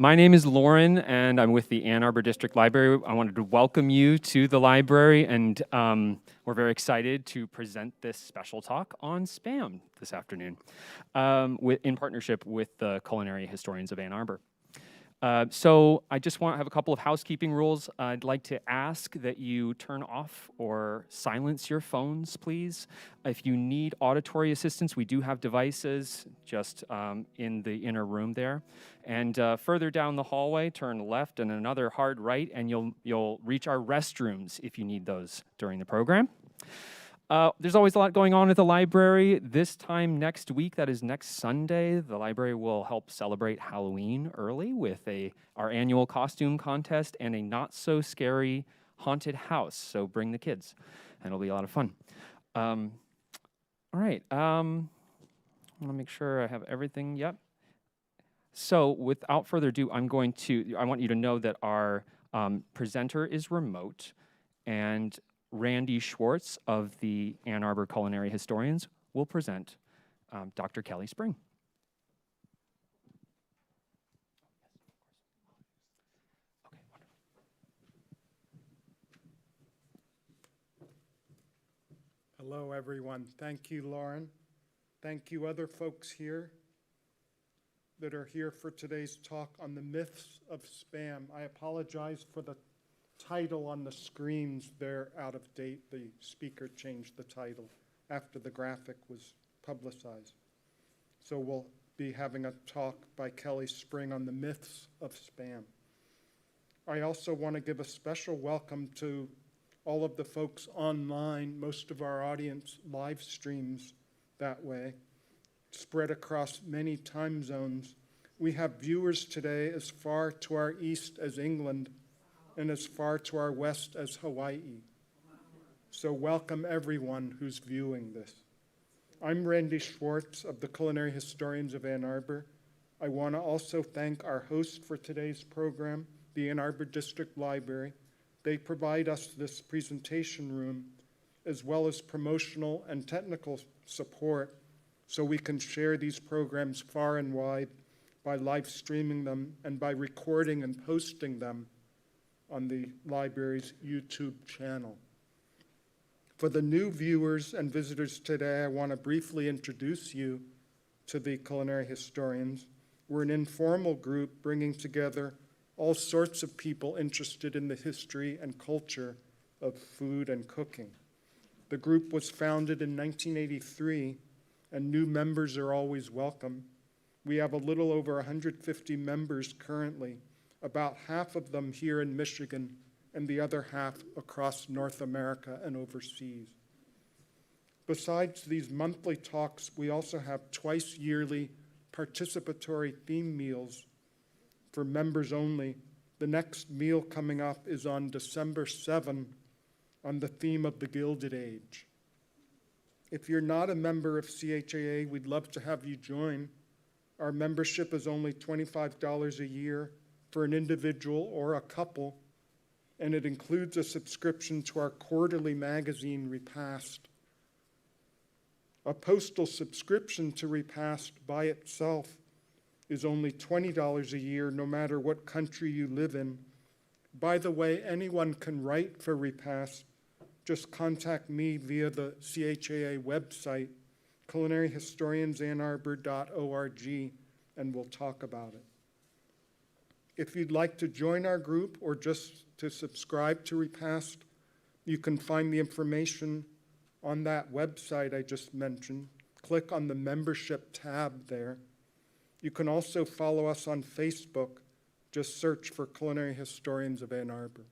My name is Lauren, and I'm with the Ann Arbor District Library. I wanted to welcome you to the library, and we're very excited to present this special talk on spam this afternoon in partnership with the Culinary Historians of Ann Arbor. So I just want to have a couple of housekeeping rules. I'd like to ask that you turn off or silence your phones, please. If you need auditory assistance, we do have devices just in the inner room there. And further down the hallway, turn left and another hard right, and you'll reach our restrooms if you need those during the program. There's always a lot going on at the library. This time next week, that is next Sunday, the library will help celebrate Halloween early with our annual costume contest and a not-so-scary haunted house. So bring the kids, and it'll be a lot of fun. All right, I want to make sure I have everything. Yep. So without further ado, I want you to know that our presenter is remote, and Randy Schwartz of the Ann Arbor Culinary Historians will present Dr. Kelly Spring. Okay, wonderful. Hello, everyone. Thank you, Lauren. Thank you, other folks here that are here for today's talk on the myths of spam. I apologize for the title on the screens. They're out of date. The speaker changed the title after the graphic was publicized. So we'll be having a talk by Kelly Spring on the myths of spam. I also want to give a special welcome to all of the folks online. Most of our audience live streams that way, spread across many time zones. We have viewers today as far to our east as England and as far to our west as Hawaii. So welcome everyone who's viewing this. I'm Randy Schwartz of the Culinary Historians of Ann Arbor. I want to also thank our host for today's program, the Ann Arbor District Library. They provide us this presentation room as well as promotional and technical support so we can share these programs far and wide by live streaming them and by recording and posting them on the library's YouTube channel. For the new viewers and visitors today, I want to briefly introduce you to the Culinary Historians. We're an informal group bringing together all sorts of people interested in the history and culture of food and cooking. The group was founded in 1983, and new members are always welcome. We have a little over 150 members currently, about half of them here in Michigan and the other half across North America and overseas. Besides these monthly talks, we also have twice yearly participatory theme meals for members only. The next meal coming up is on December 7 on the theme of the Gilded Age. If you're not a member of CHAA, we'd love to have you join. Our membership is only $25 a year for an individual or a couple, and it includes a subscription to our quarterly magazine, Repast. A postal subscription to Repast by itself is only $20 a year, no matter what country you live in. By the way, anyone can write for Repast. Just contact me via the CHAA website, culinaryhistoriansannarbor.org, and we'll talk about it. If you'd like to join our group or just to subscribe to Repast, you can find the information on that website I just mentioned. Click on the membership tab there. You can also follow us on Facebook. Just search for Culinary Historians of Ann Arbor.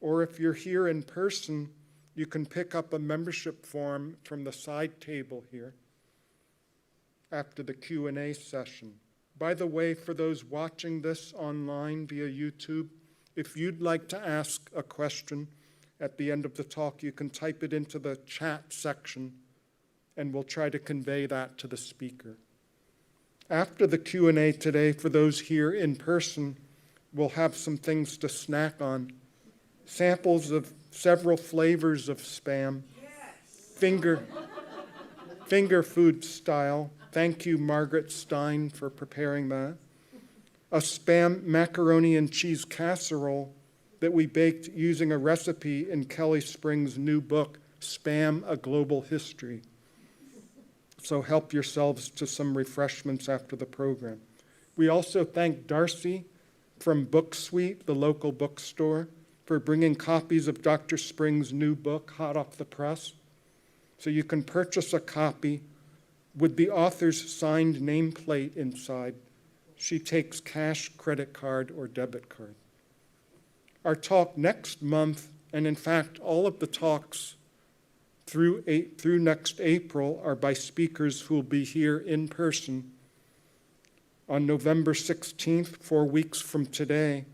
Or if you're here in person, you can pick up a membership form from the side table here after the Q&A session. By the way, for those watching this online via YouTube, if you'd like to ask a question at the end of the talk, you can type it into the chat section, and we'll try to convey that to the speaker. After the Q&A today, for those here in person, we'll have some things to snack on. Samples of several flavors of spam. Yes. Finger food style. Thank you, Margaret Stein, for preparing that. a Spam macaroni and cheese casserole that we baked using a recipe in Kelly Spring's new book, Spam, A Global History. So help yourselves to some refreshments after the program. We also thank Darcy from Book Suite, the local bookstore, for bringing copies of Dr. Spring's new book, hot off the press. So you can purchase a copy with the author's signed nameplate inside. She takes cash, credit card, or debit card. Our talk next month, and in fact, all of the talks through next April are by speakers who will be here in person on November 16th, 4 weeks from today,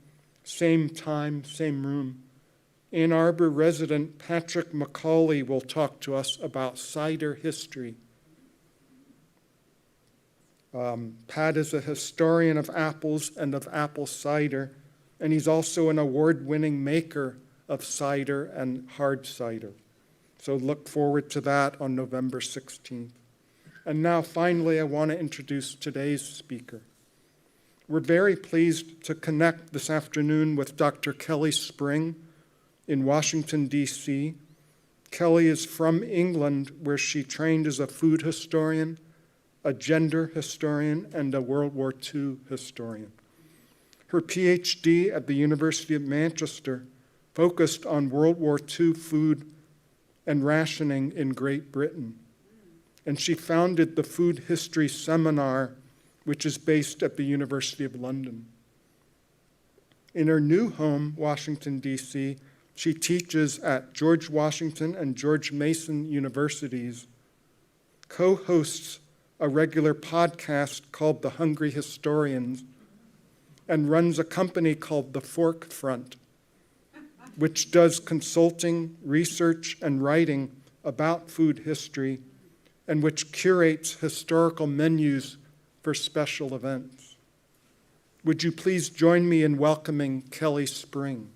same time, same room. Ann Arbor resident Patrick McCauley will talk to us about cider history. Pat is a historian of apples and of apple cider, and he's also an award-winning maker of cider and hard cider. So look forward to that on November 16th. And now, finally, I want to introduce today's speaker. We're very pleased to connect this afternoon with Dr. Kelly Spring in Washington, D.C. Kelly is from England, where she trained as a food historian, a gender historian, and a World War II historian. Her PhD at the University of Manchester focused on World War II food and rationing in Great Britain. And she founded the Food History Seminar, which is based at the University of London. In her new home, Washington, D.C., she teaches at George Washington and George Mason universities, co-hosts a regular podcast called The Hungry Historians, and runs a company called The Fork Front, which does consulting, research, and writing about food history, and which curates historical menus for special events. Would you please join me in welcoming Kelly Spring?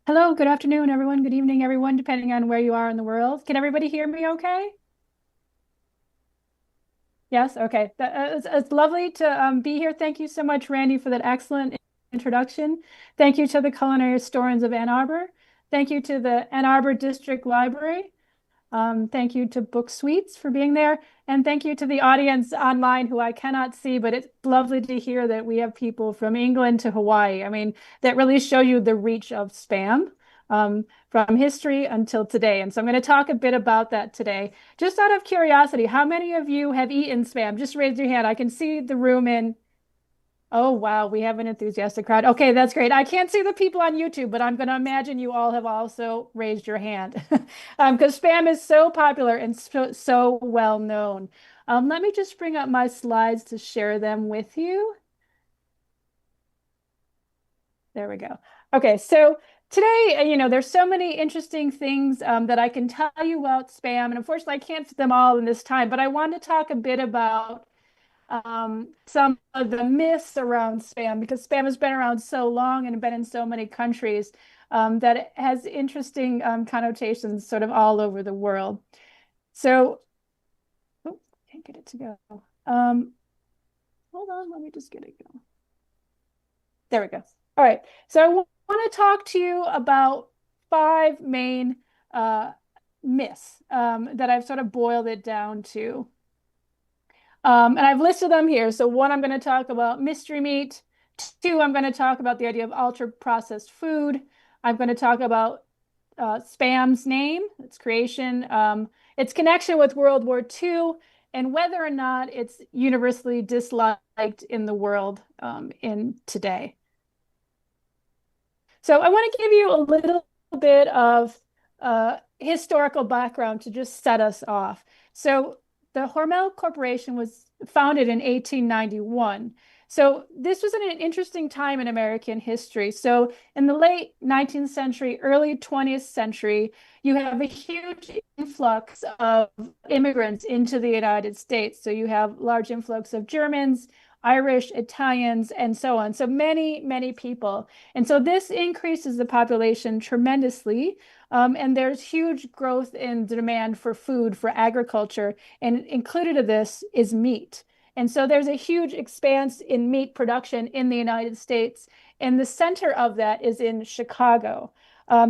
Hello, good afternoon, everyone. Good evening, everyone, depending on where you are in the world. Can everybody hear me okay? Yes, okay. It's lovely to be here. Thank you so much, Randy, for that excellent introduction. Thank you to the Culinary Historians of Ann Arbor. Thank you to the Ann Arbor District Library. Thank you to Book Suites for being there. And thank you to the audience online who I cannot see, but it's lovely to hear that we have people from England to Hawaii. I mean, that really show you the reach of Spam from history until today. And so I'm going to talk a bit about that today. Just out of curiosity, how many of you have eaten Spam? Just raise your hand. I can see the room in. Oh, wow, we have an enthusiastic crowd. Okay, that's great. I can't see the people on YouTube, but I'm going to imagine you all have also raised your hand because Spam is so popular and so well known. Let me just bring up my slides to share them with you. There we go. Okay, so today, there's so many interesting things that I can tell you about Spam, and unfortunately, I can't fit them all in this time, but I want to talk a bit about some of the myths around Spam, because Spam has been around so long and been in so many countries that it has interesting connotations sort of all over the world. So, oh, can't get it to go. Hold on, let me just get it going. There we go. All right, so I want to talk to you about 5 main myths that I've sort of boiled it down to. And I've listed them here. So 1, I'm going to talk about mystery meat. 2, I'm going to talk about the idea of ultra-processed food. I'm going to talk about Spam's name, its creation, its connection with World War II, and whether or not it's universally disliked in the world in today. So I want to give you a little bit of historical background to just set us off. So the Hormel Corporation was founded in 1891. So this was an interesting time in American history. So in the late 19th century, early 20th century, you have a huge influx of immigrants into the United States. So you have large influx of Germans, Irish, Italians, and so on. So many, many people. And so this increases the population tremendously And there's huge growth in demand for food, for agriculture, and included in this is meat. And so there's a huge expanse in meat production in the United States, and the center of that is in Chicago.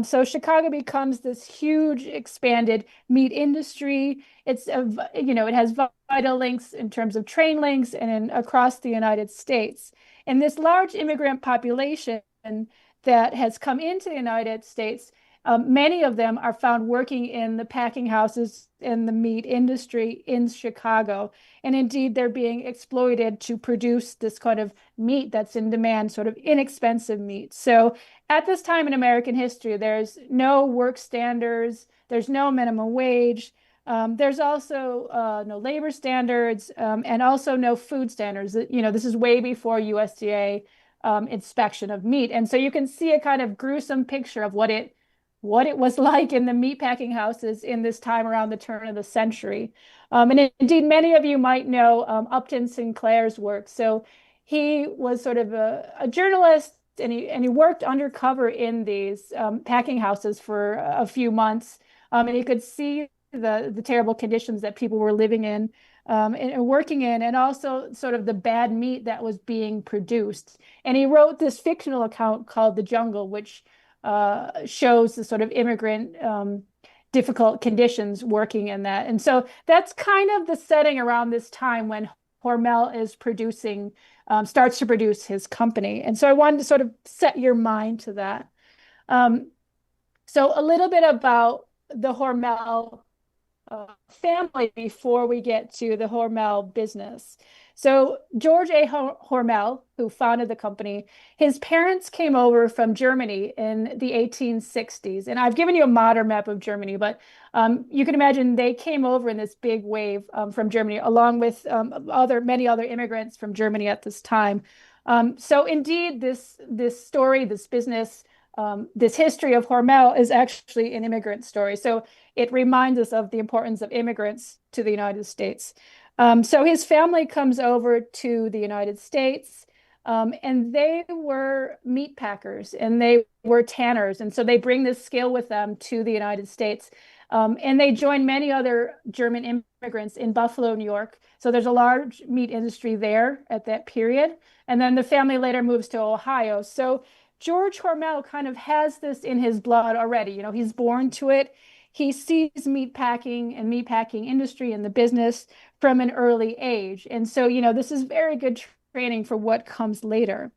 So Chicago becomes this huge expanded meat industry. It has vital links in terms of train links and across the United States. And this large immigrant population that has come into the United States, many of them are found working in the packing houses in the meat industry in Chicago. And indeed, they're being exploited to produce this kind of meat that's in demand, sort of inexpensive meat. So at this time in American history, there's no work standards, there's no minimum wage. There's also no labor standards, and also no food standards. This is way before USDA inspection of meat. And so you can see a kind of gruesome picture of what it was like in the meatpacking houses in this time around the turn of the century. And indeed, many of you might know Upton Sinclair's work. So he was sort of a journalist, and he worked undercover in these packing houses for a few months. And he could see the terrible conditions that people were living in and working in, and also sort of the bad meat that was being produced. And he wrote this fictional account called The Jungle, which shows the sort of immigrant difficult conditions working in that. And so that's kind of the setting around this time when Hormel is starts to produce his company. And so I wanted to sort of set your mind to that. So a little bit about the Hormel family before we get to the Hormel business. So George A. Hormel, who founded the company, his parents came over from Germany in the 1860s. And I've given you a modern map of Germany, but you can imagine they came over in this big wave from Germany, along with many other immigrants from Germany at this time. So indeed, this story, this business, this history of Hormel is actually an immigrant story. So it reminds us of the importance of immigrants to the United States. So his family comes over to the United States, and they were meat packers and they were tanners. And so they bring this skill with them to the United States. And they join many other German immigrants in Buffalo, New York. So there's a large meat industry there at that period. And then the family later moves to Ohio. So George Hormel kind of has this in his blood already. He's born to it. He sees meatpacking and meatpacking industry and the business from an early age. And so, this is very good training for what comes later.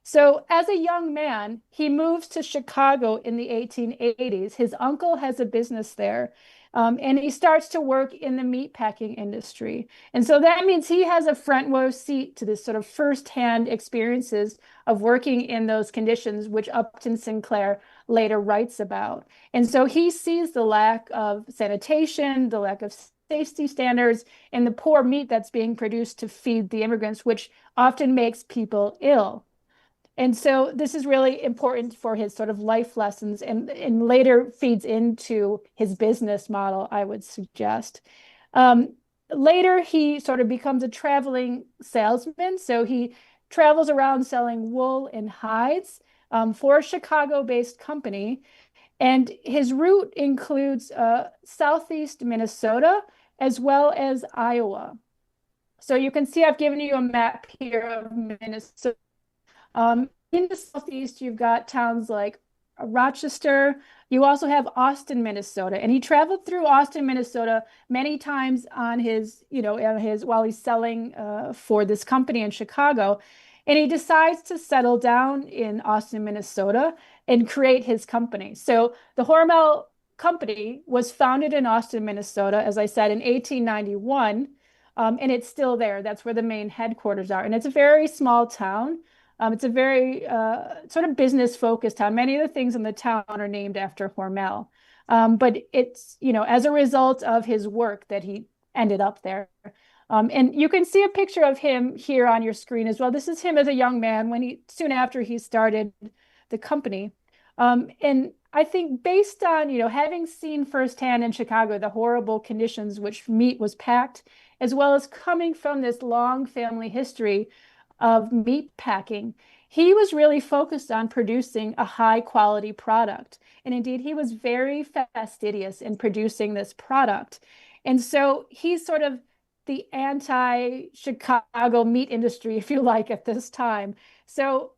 So as a young man, he moves to Chicago in the 1880s. His uncle has a business there, and he starts to work in the meatpacking industry. And so that means he has a front row seat to this sort of firsthand experiences of working in those conditions, which Upton Sinclair later writes about. And so he sees the lack of sanitation, the lack of safety standards, and the poor meat that's being produced to feed the immigrants, which often makes people ill. And so this is really important for his sort of life lessons, and later feeds into his business model, I would suggest. Later, he sort of becomes a traveling salesman. So he travels around selling wool and hides for a Chicago-based company. And his route includes southeast Minnesota as well as Iowa. So you can see I've given you a map here of Minnesota. In the southeast, you've got towns like Rochester. You also have Austin, Minnesota, and he traveled through Austin, Minnesota many times on while he's selling for this company in Chicago, and he decides to settle down in Austin, Minnesota, and create his company. So the Hormel company was founded in Austin, Minnesota, as I said, in 1891, and it's still there. That's where the main headquarters are, and it's a very small town. It's a very sort of business-focused town. Many of the things in the town are named after Hormel. But it's, as a result of his work that he ended up there. And you can see a picture of him here on your screen as well. This is him as a young man soon after he started the company. And I think based on, having seen firsthand in Chicago the horrible conditions which meat was packed, as well as coming from this long family history of meat packing, he was really focused on producing a high quality product. And indeed, he was very fastidious in producing this product. And so he's sort of the anti-Chicago meat industry, if you like, at this time. So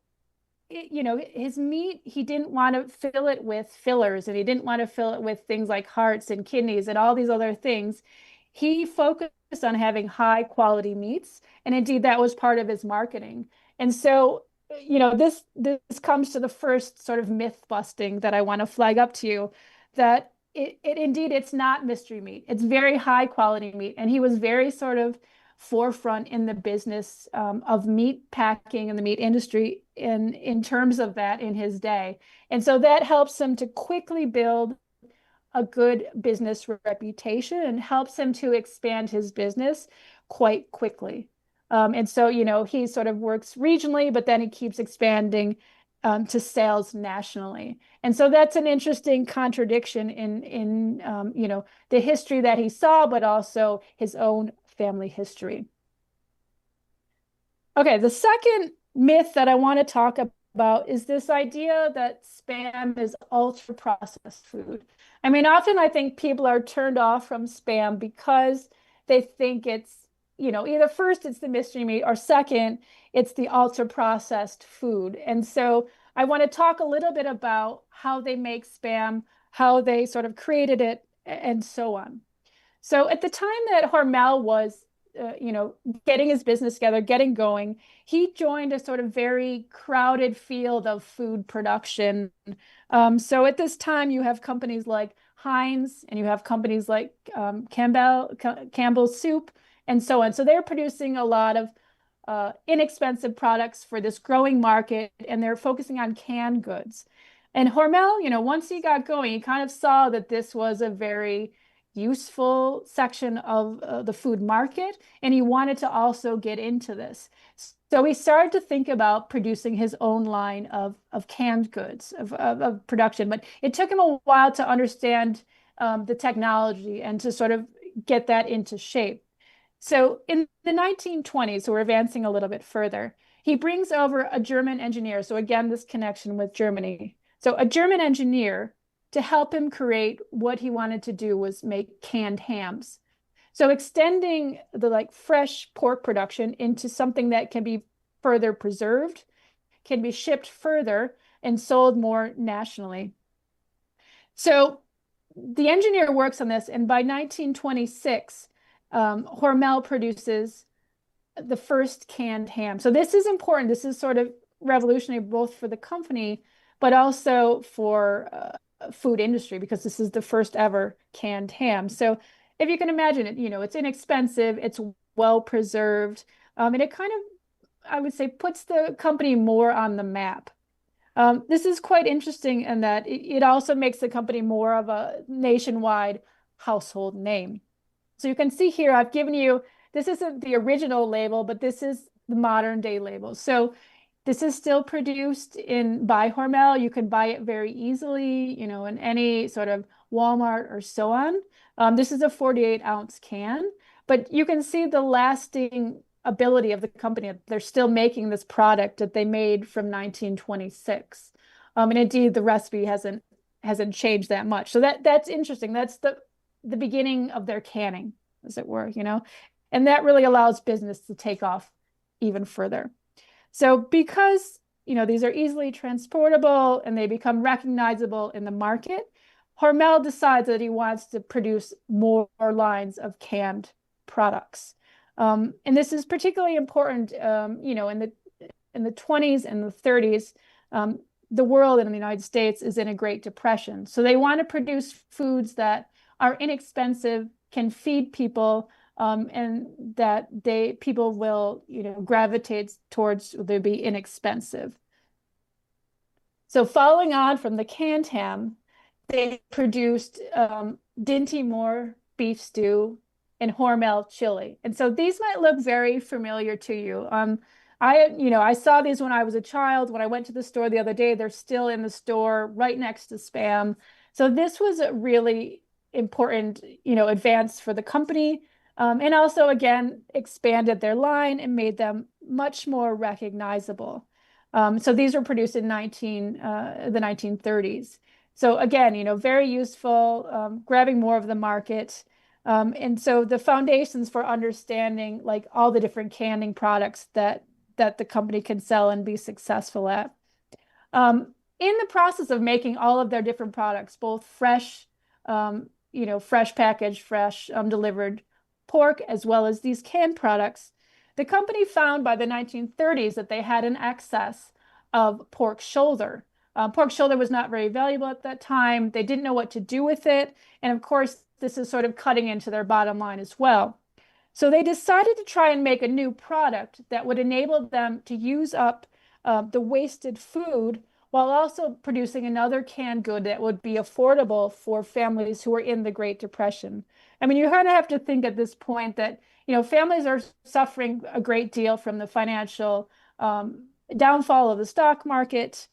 his meat, he didn't want to fill it with fillers, and he didn't want to fill it with things like hearts and kidneys and all these other things. He focused on having high quality meats, and indeed that was part of his marketing. And so, this comes to the first sort of myth busting that I want to flag up to you, that it indeed it's not mystery meat. It's very high quality meat, and he was very sort of forefront in the business of meat packing and the meat industry in terms of that in his day. And so that helps him to quickly build a good business reputation and helps him to expand his business quite quickly. And so, he sort of works regionally, but then he keeps expanding to sales nationally. And so that's an interesting contradiction in the history that he saw, but also his own family history. Okay, the second myth that I want to talk about is this idea that Spam is ultra processed food. I mean, often I think people are turned off from Spam because they think it's, either first it's the mystery meat, or second, it's the ultra processed food. And so I want to talk a little bit about how they make Spam, how they sort of created it, and so on. So at the time that Hormel was, getting his business together, getting going, he joined a sort of very crowded field of food production. So at this time, you have companies like Heinz, and you have companies like Campbell's Soup, and so on. So they're producing a lot of inexpensive products for this growing market, and they're focusing on canned goods. And Hormel, once he got going, he kind of saw that this was a very useful section of the food market, and he wanted to also get into this. So he started to think about producing his own line of canned goods, of production. But it took him a while to understand the technology and to sort of get that into shape. So in the 1920s, so we're advancing a little bit further, he brings over a German engineer. So again, this connection with Germany. So a German engineer, to help him create what he wanted to do was make canned hams. So extending the fresh pork production into something that can be further preserved, can be shipped further, and sold more nationally. So the engineer works on this, and by 1926, Hormel produces the first canned ham. So this is important. This is sort of revolutionary both for the company, but also for food industry, because this is the first ever canned ham. So if you can imagine it, it's inexpensive, it's well preserved, and it kind of, I would say, puts the company more on the map. This is quite interesting in that it also makes the company more of a nationwide household name. So you can see here, I've given you, this isn't the original label, but this is the modern day label. So this is still produced by Hormel. You can buy it very easily, in any sort of Walmart or so on. This is a 48-ounce can, but you can see the lasting ability of the company. They're still making this product that they made from 1926. And indeed, the recipe hasn't changed that much. So that's interesting. That's the beginning of their canning, as it were, and that really allows business to take off even further. So because, these are easily transportable and they become recognizable in the market, Hormel decides that he wants to produce more lines of canned products. And this is particularly important, in the 20s and the 30s, the world in the United States is in a Great Depression. So they want to produce foods that are inexpensive, can feed people, and that people will, gravitate towards. They'll be inexpensive. So following on from the canned ham, they produced Dinty Moore beef stew and Hormel chili. And so these might look very familiar to you. I saw these when I was a child. When I went to the store the other day, they're still in the store right next to Spam. So this was a really important, advance for the company. And also, again, expanded their line and made them much more recognizable. So these were produced in the 1930s. So again, very useful, grabbing more of the market. And so the foundations for understanding like all the different canning products that the company can sell and be successful at. In the process of making all of their different products, both fresh, fresh packaged, fresh delivered pork, as well as these canned products, the company found by the 1930s that they had an excess of pork shoulder. Pork shoulder was not very valuable at that time. They didn't know what to do with it. And of course, this is sort of cutting into their bottom line as well. So they decided to try and make a new product that would enable them to use up the wasted food while also producing another canned good that would be affordable for families who were in the Great Depression. I mean, you kind of have to think at this point that, families are suffering a great deal from the financial downfall of the stock market.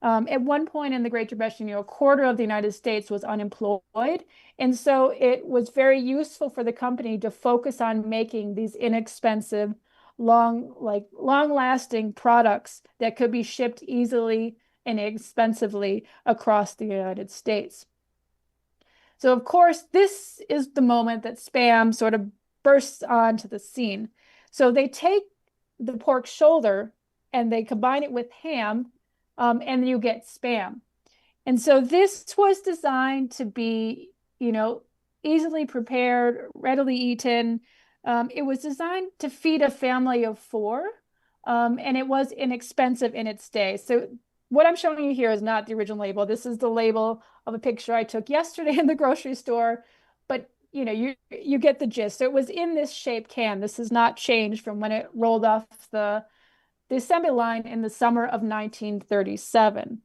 At one point in the Great Depression, a quarter of the United States was unemployed. And so it was very useful for the company to focus on making these inexpensive, long-lasting products that could be shipped easily and inexpensively across the United States. So of course, this is the moment that Spam sort of bursts onto the scene. So they take the pork shoulder and they combine it with ham, and then you get Spam. And so this was designed to be, easily prepared, readily eaten. It was designed to feed a family of four, and it was inexpensive in its day. So what I'm showing you here is not the original label. This is the label of a picture I took yesterday in the grocery store, but you get the gist. So it was in this shaped can. This has not changed from when it rolled off the assembly line in the summer of 1937.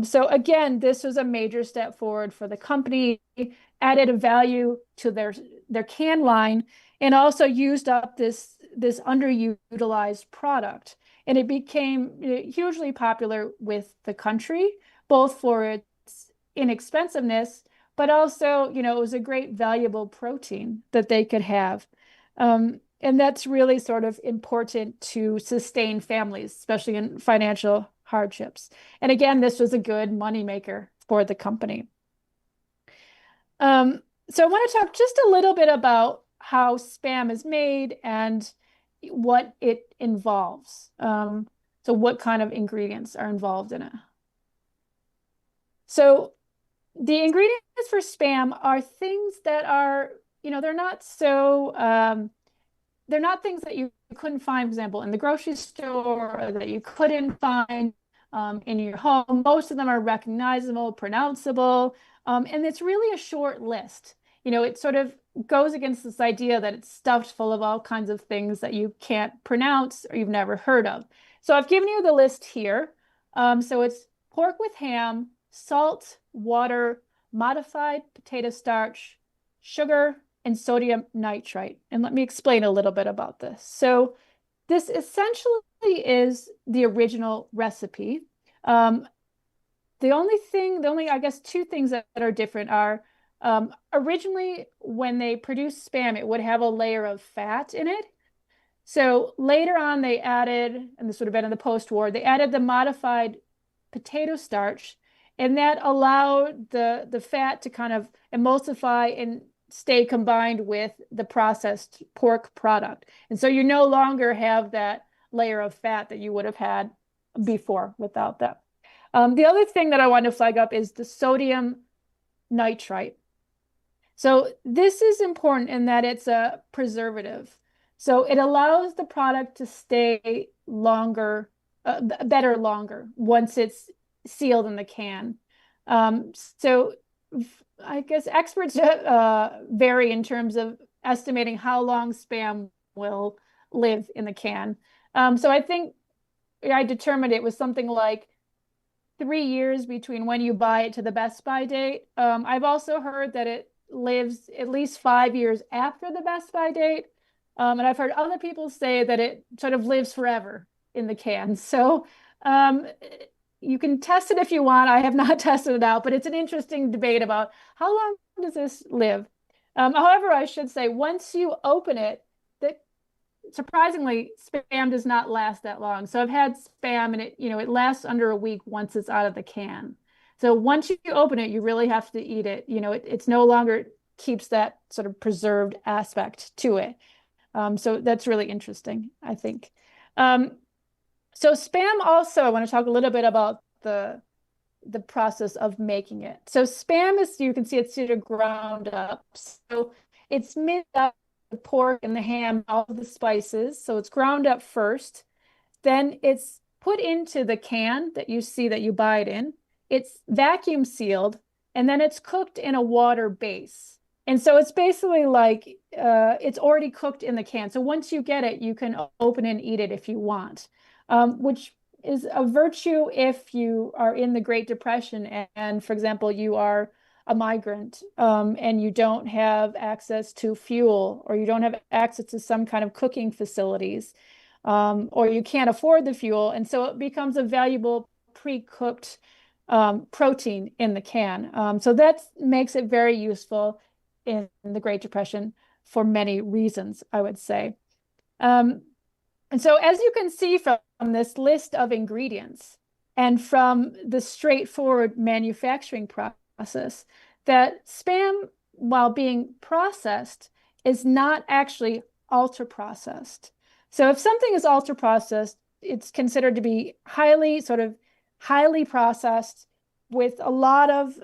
So again, this was a major step forward for the company, added a value to their can line, and also used up this underutilized product. And it became hugely popular with the country, both for its inexpensiveness, but also, it was a great valuable protein that they could have. And that's really sort of important to sustain families, especially in financial hardships. And again, this was a good moneymaker for the company. So I want to talk just a little bit about how Spam is made and what it involves. So what kind of ingredients are involved in it? So the ingredients for Spam are things that are, they're not things that you couldn't find, for example, in the grocery store, or that you couldn't find in your home. Most of them are recognizable, pronounceable, and it's really a short list. It sort of goes against this idea that it's stuffed full of all kinds of things that you can't pronounce or you've never heard of. So I've given you the list here. So it's pork with ham, salt, water, modified potato starch, sugar, and sodium nitrite. And let me explain a little bit about this. So this essentially is the original recipe. The only, I guess, two things that are different are originally when they produced Spam, it would have a layer of fat in it. So later on, they added, and this would have been in the post-war, they added the modified potato starch, and that allowed the fat to kind of emulsify and stay combined with the processed pork product. And so you no longer have that layer of fat that you would have had before without that. The other thing that I want to flag up is the sodium nitrite. So this is important in that it's a preservative. So it allows the product to stay longer, better longer once it's sealed in the can. So I guess experts vary in terms of estimating how long Spam will live in the can. So I think I determined it was something like 3 years between when you buy it to the best by date. I've also heard that it lives at least 5 years after the best by date. And I've heard other people say that it sort of lives forever in the can. So you can test it if you want. I have not tested it out, but it's an interesting debate about how long does this live. However, I should say, once you open it, surprisingly, spam does not last that long. So I've had spam and it lasts under a week once it's out of the can. So once you open it, you really have to eat it. It's no longer keeps that sort of preserved aspect to it. So that's really interesting, I think. Um, so spam also, I want to talk a little bit about the process of making it. So spam is, you can see it's sort of ground up. So it's mixed up the pork and the ham, all of the spices. So it's ground up first. Then it's put into the can that you see that you buy it in. It's vacuum sealed, and then it's cooked in a water base. And so it's basically like it's already cooked in the can. So once you get it, you can open and eat it if you want, which is a virtue if you are in the Great Depression and, for example, you are a migrant and you don't have access to fuel or you don't have access to some kind of cooking facilities or you can't afford the fuel. And so it becomes a valuable pre-cooked protein in the can. So that makes it very useful in the Great Depression for many reasons, I would say. And so as you can see from this list of ingredients and from the straightforward manufacturing process, that spam, while being processed, is not actually ultra processed. So if something is ultra processed, it's considered to be highly processed with a lot of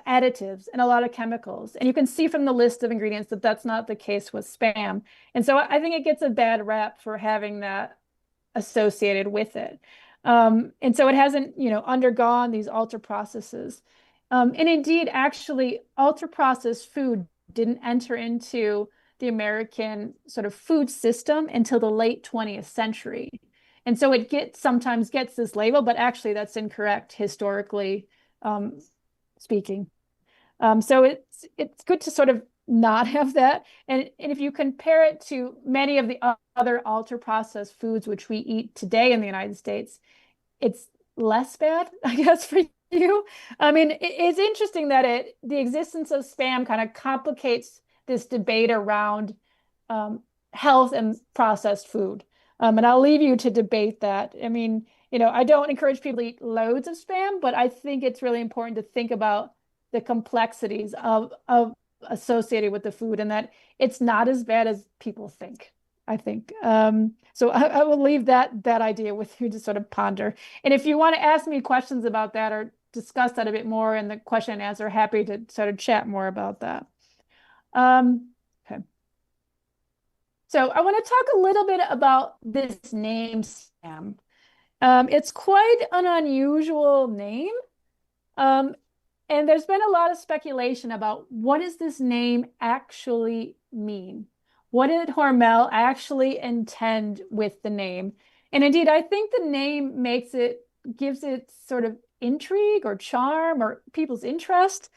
additives and a lot of chemicals. And you can see from the list of ingredients that that's not the case with spam. And so I think it gets a bad rap for having that associated with it. And so it hasn't, undergone these ultra processes. And indeed, actually, ultra processed food didn't enter into the American sort of food system until the late 20th century. And so it sometimes gets this label, but actually that's incorrect historically speaking. So it's good to sort of not have that. And if you compare it to many of the other ultra processed foods which we eat today in the United States, it's less bad, I guess, for you. I mean, it's interesting that the existence of spam kind of complicates this debate around health and processed food. And I'll leave you to debate that. I mean, I don't encourage people to eat loads of spam, but I think it's really important to think about the complexities of associated with the food and that it's not as bad as people think, I think. So I will leave that idea with you to sort of ponder. And if you want to ask me questions about that or discuss that a bit more in the question and answer, happy to sort of chat more about that. Okay. So I want to talk a little bit about this name spam. It's quite an unusual name. And there's been a lot of speculation about what does this name actually mean? What did Hormel actually intend with the name? And indeed, I think the name gives it sort of intrigue or charm or people's interest.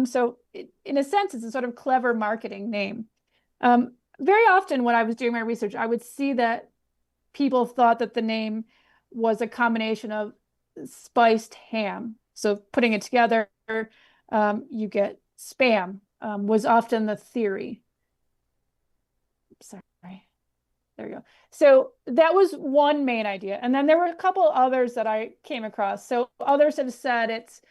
So in a sense, it's a sort of clever marketing name. Very often when I was doing my research, I would see that people thought that the name was a combination of spiced ham. So putting it together, you get spam, was often the theory. Sorry, there you go. So that was one main idea. And then there were a couple others that I came across. So others have said it's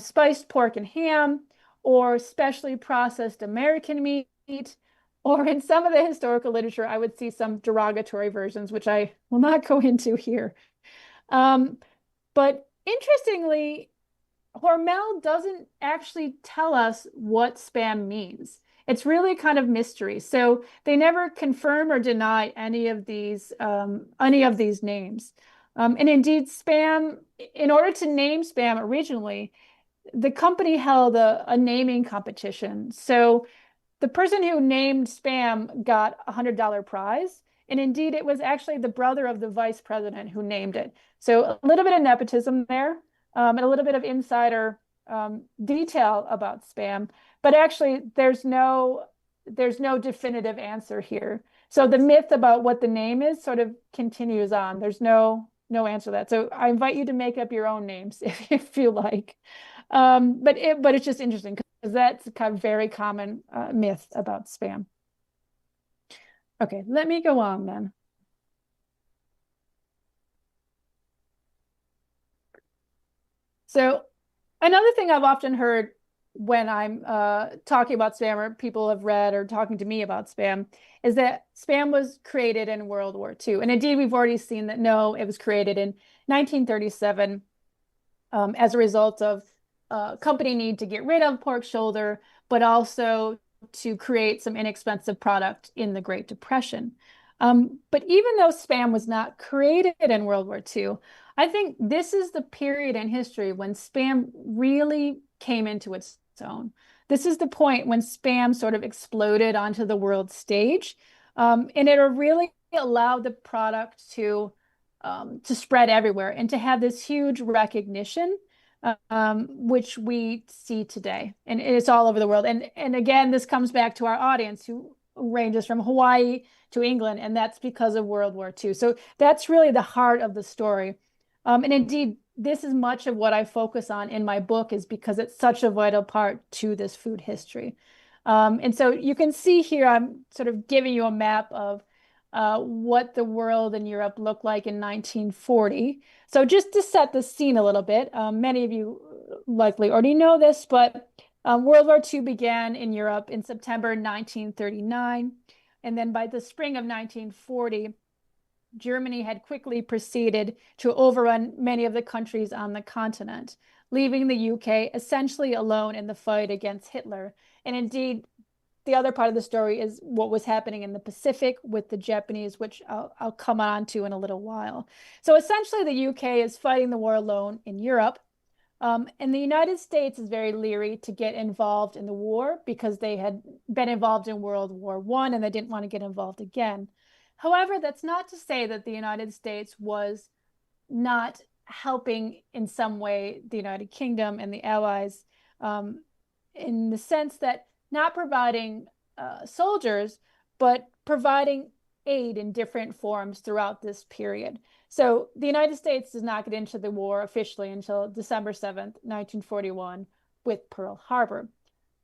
spiced pork and ham, or specially processed American meat, or in some of the historical literature, I would see some derogatory versions, which I will not go into here. But interestingly, Hormel doesn't actually tell us what spam means. It's really kind of mystery. So they never confirm or deny any of these names. And indeed, spam, in order to name spam originally, the company held a naming competition. So the person who named spam got a $100 prize. And indeed, it was actually the brother of the vice president who named it. So a little bit of nepotism there, and a little bit of insider detail about spam. But actually, there's no definitive answer here. So the myth about what the name is sort of continues on. There's no answer to that. So I invite you to make up your own names if you like. But it's just interesting because that's kind of very common myth about spam. Okay, let me go on then. So another thing I've often heard when I'm talking about spam, or people have read or talking to me about spam, is that spam was created in World War II. And indeed, we've already seen that no, it was created in 1937 as a result of company need to get rid of pork shoulder, but also to create some inexpensive product in the Great Depression. But even though spam was not created in World War II, I think this is the period in history when spam really came into its own. This is the point when spam sort of exploded onto the world stage, and it really allowed the product to spread everywhere and to have this huge recognition, which we see today. And it's all over the world. And again, this comes back to our audience who ranges from Hawaii to England, and that's because of World War II. So that's really the heart of the story. And indeed, this is much of what I focus on in my book, is because it's such a vital part to this food history. And so you can see here, I'm sort of giving you a map of what the world and Europe looked like in 1940. So just to set the scene a little bit, many of you likely already know this, but World War II began in Europe in September 1939. And then by the spring of 1940, Germany had quickly proceeded to overrun many of the countries on the continent, leaving the UK essentially alone in the fight against Hitler. And indeed, the other part of the story is what was happening in the Pacific with the Japanese, which I'll come on to in a little while. So essentially, the UK is fighting the war alone in Europe. And the United States is very leery to get involved in the war because they had been involved in World War I and they didn't want to get involved again. However, that's not to say that the United States was not helping in some way the United Kingdom and the Allies, in the sense that not providing soldiers, but providing aid in different forms throughout this period. So the United States does not get into the war officially until December 7th, 1941, with Pearl Harbor.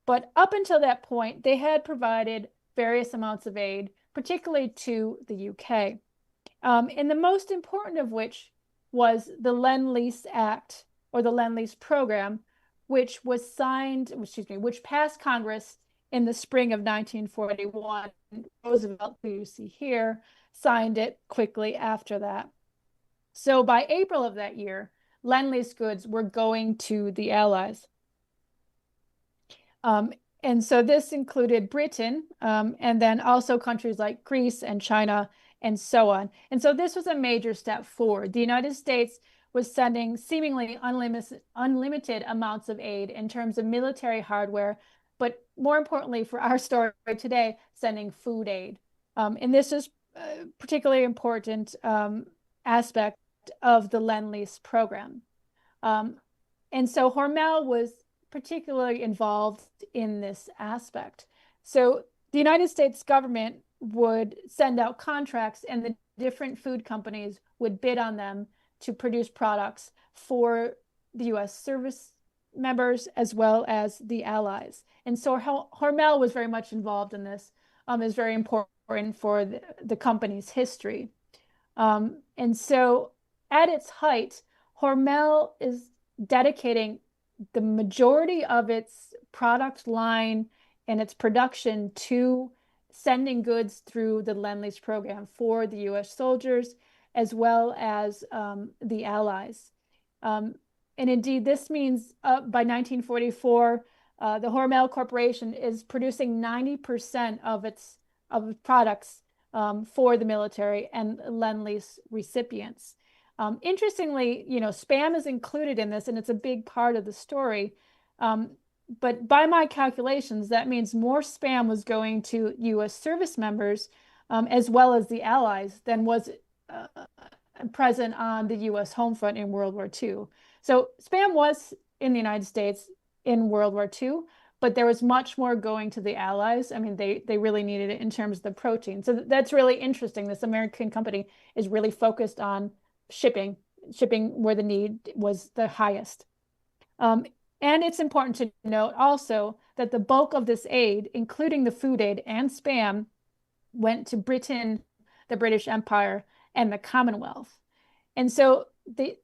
But up until that point, they had provided various amounts of aid, particularly to the UK. And the most important of which was the Lend-Lease Act, or the Lend-Lease Program, which was signed, excuse me, which passed Congress in the spring of 1941. Roosevelt, who you see here, signed it quickly after that. So by April of that year, Lend-Lease goods were going to the Allies. And so this included Britain, and then also countries like Greece and China and so on. And so this was a major step forward. The United States was sending seemingly unlimited amounts of aid in terms of military hardware, but more importantly for our story today, sending food aid. And this is a particularly important aspect of the Lend-Lease program. And so Hormel was particularly involved in this aspect. So the United States government would send out contracts, and the different food companies would bid on them to produce products for the US service members as well as the Allies. And so Hormel was very much involved in this, is very important for the company's history. And so at its height, Hormel is dedicating the majority of its product line and its production to sending goods through the Lend-Lease program for the US soldiers as well as the Allies. And indeed, this means by 1944, the Hormel Corporation is producing 90% of its products for the military and Lend-Lease recipients. Interestingly, spam is included in this, and it's a big part of the story. But by my calculations, that means more spam was going to US service members as well as the Allies than was present on the US home front in World War II. So spam was in the United States in World War II, but there was much more going to the Allies. I mean, they really needed it in terms of the protein. So that's really interesting. This American company is really focused on shipping where the need was the highest. And it's important to note also that the bulk of this aid, including the food aid and spam, went to Britain, the British Empire, and the Commonwealth. And so,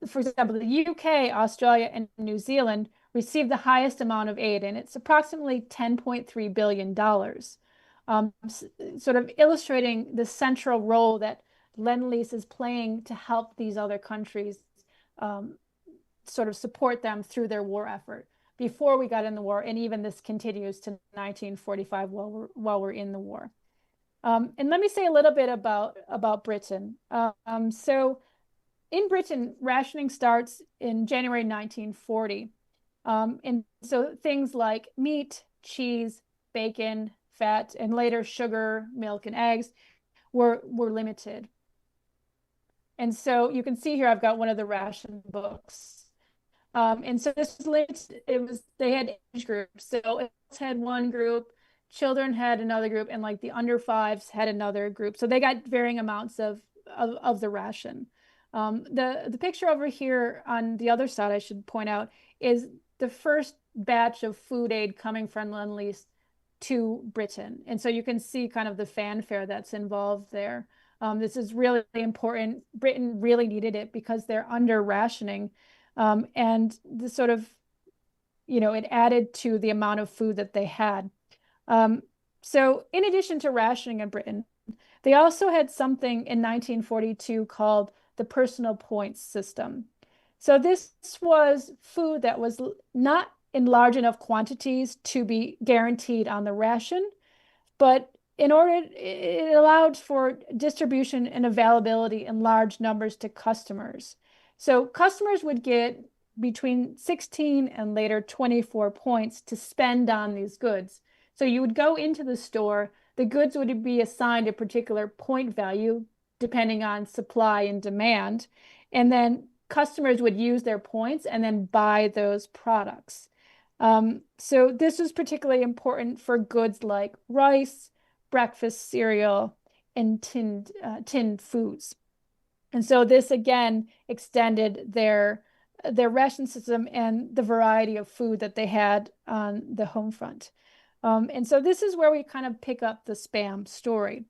for example, the UK, Australia, and New Zealand received the highest amount of aid, and it's approximately $10.3 billion, sort of illustrating the central role that Lend-Lease is playing to help these other countries um, sort of support them through their war effort before we got in the war, and even this continues to 1945 while we're in the war. And let me say a little bit about Britain. So in Britain, rationing starts in January 1940. And so things like meat, cheese, bacon, fat, and later sugar, milk, and eggs were limited. And so you can see here, I've got one of the ration books. And so this was limited. They had age groups. So adults had one group, children had another group, and like the under fives had another group. So they got varying amounts of the ration. The picture over here on the other side, I should point out, is the first batch of food aid coming from Lend-Lease to Britain. And so you can see kind of the fanfare that's involved there. This is really important. Britain really needed it because they're under rationing. And the sort of, it added to the amount of food that they had. So in addition to rationing in Britain, they also had something in 1942 called the personal points system. So this was food that was not in large enough quantities to be guaranteed on the ration, but it allowed for distribution and availability in large numbers to customers. So customers would get between 16 and later 24 points to spend on these goods. So you would go into the store, the goods would be assigned a particular point value depending on supply and demand, and then customers would use their points and then buy those products. So this was particularly important for goods like rice, breakfast cereal, and tinned foods. And so this again extended their ration system and the variety of food that they had on the home front. And so this is where we kind of pick up the Spam story.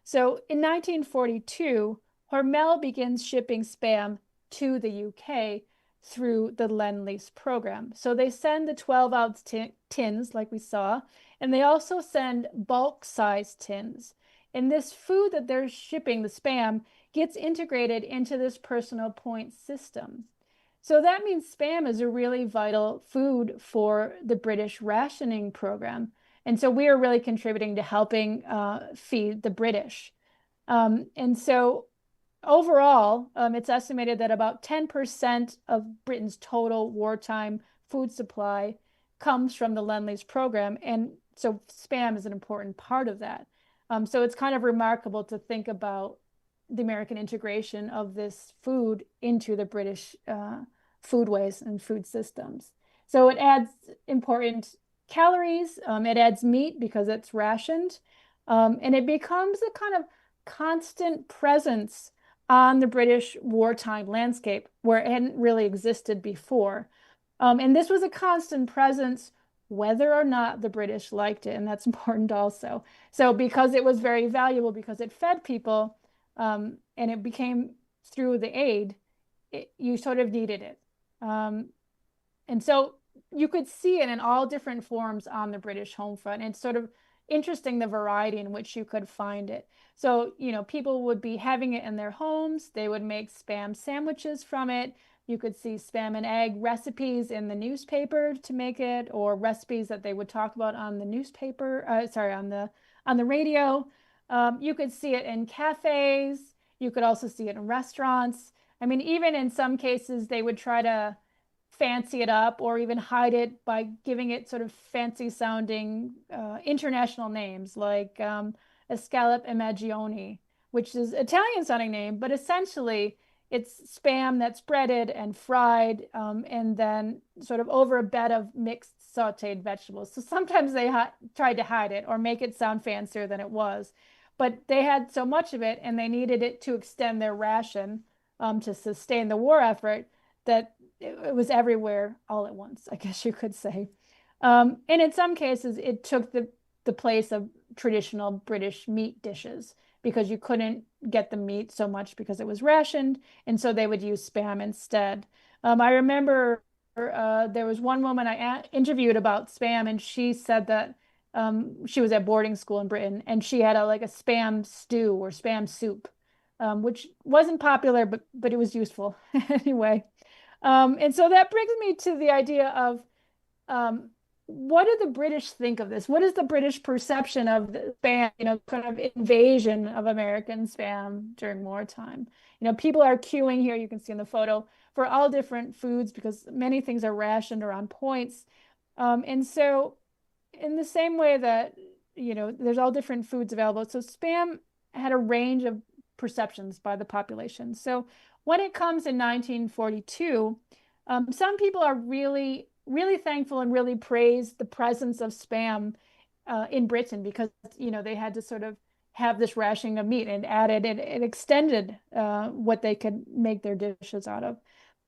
So in 1942, Hormel begins shipping Spam to the UK through the Lend-Lease program. So they send the 12-ounce tins like we saw, and they also send bulk size tins. And this food that they're shipping, the Spam, gets integrated into this personal point system. So that means Spam is a really vital food for the British rationing program. And so we are really contributing to helping feed the British. And so overall, it's estimated that about 10% of Britain's total wartime food supply comes from the Lend-Lease program. And so Spam is an important part of that. So it's kind of remarkable to think about the American integration of this food into the British foodways and food systems. So it adds important calories, it adds meat because it's rationed, and it becomes a kind of constant presence on the British wartime landscape where it hadn't really existed before. And this was a constant presence whether or not the British liked it, and that's important also. So because it was very valuable, because it fed people, and it became through the aid, you sort of needed it. And so you could see it in all different forms on the British home front. It's sort of interesting the variety in which you could find it. So, people would be having it in their homes. They would make Spam sandwiches from it. You could see Spam and egg recipes in the newspaper to make it, or recipes that they would talk about on the newspaper, on the radio. You could see it in cafes. You could also see it in restaurants. I mean, even in some cases, they would try to fancy it up or even hide it by giving it sort of fancy sounding international names like Escalope e Magione, which is Italian sounding name, but essentially it's Spam that's breaded and fried and then sort of over a bed of mixed sauteed vegetables. So sometimes they tried to hide it or make it sound fancier than it was, but they had so much of it and they needed it to extend their ration to sustain the war effort that it was everywhere all at once, I guess you could say. And in some cases, it took the the place of traditional British meat dishes because you couldn't get the meat so much because it was rationed, and so they would use Spam instead. I remember there was one woman I interviewed about Spam, and she said that she was at boarding school in Britain, and she had like a Spam stew or Spam soup, which wasn't popular, but it was useful anyway. And so that brings me to the idea of um, what do the British think of this? What is the British perception of the Spam, kind of invasion of American Spam during wartime? People are queuing here, you can see in the photo, for all different foods because many things are rationed or on points. And so in the same way that, there's all different foods available. So Spam had a range of perceptions by the population. So when it comes in 1942, some people are really, really thankful and really praise the presence of Spam in Britain because, they had to sort of have this rationing of meat and added it extended what they could make their dishes out of.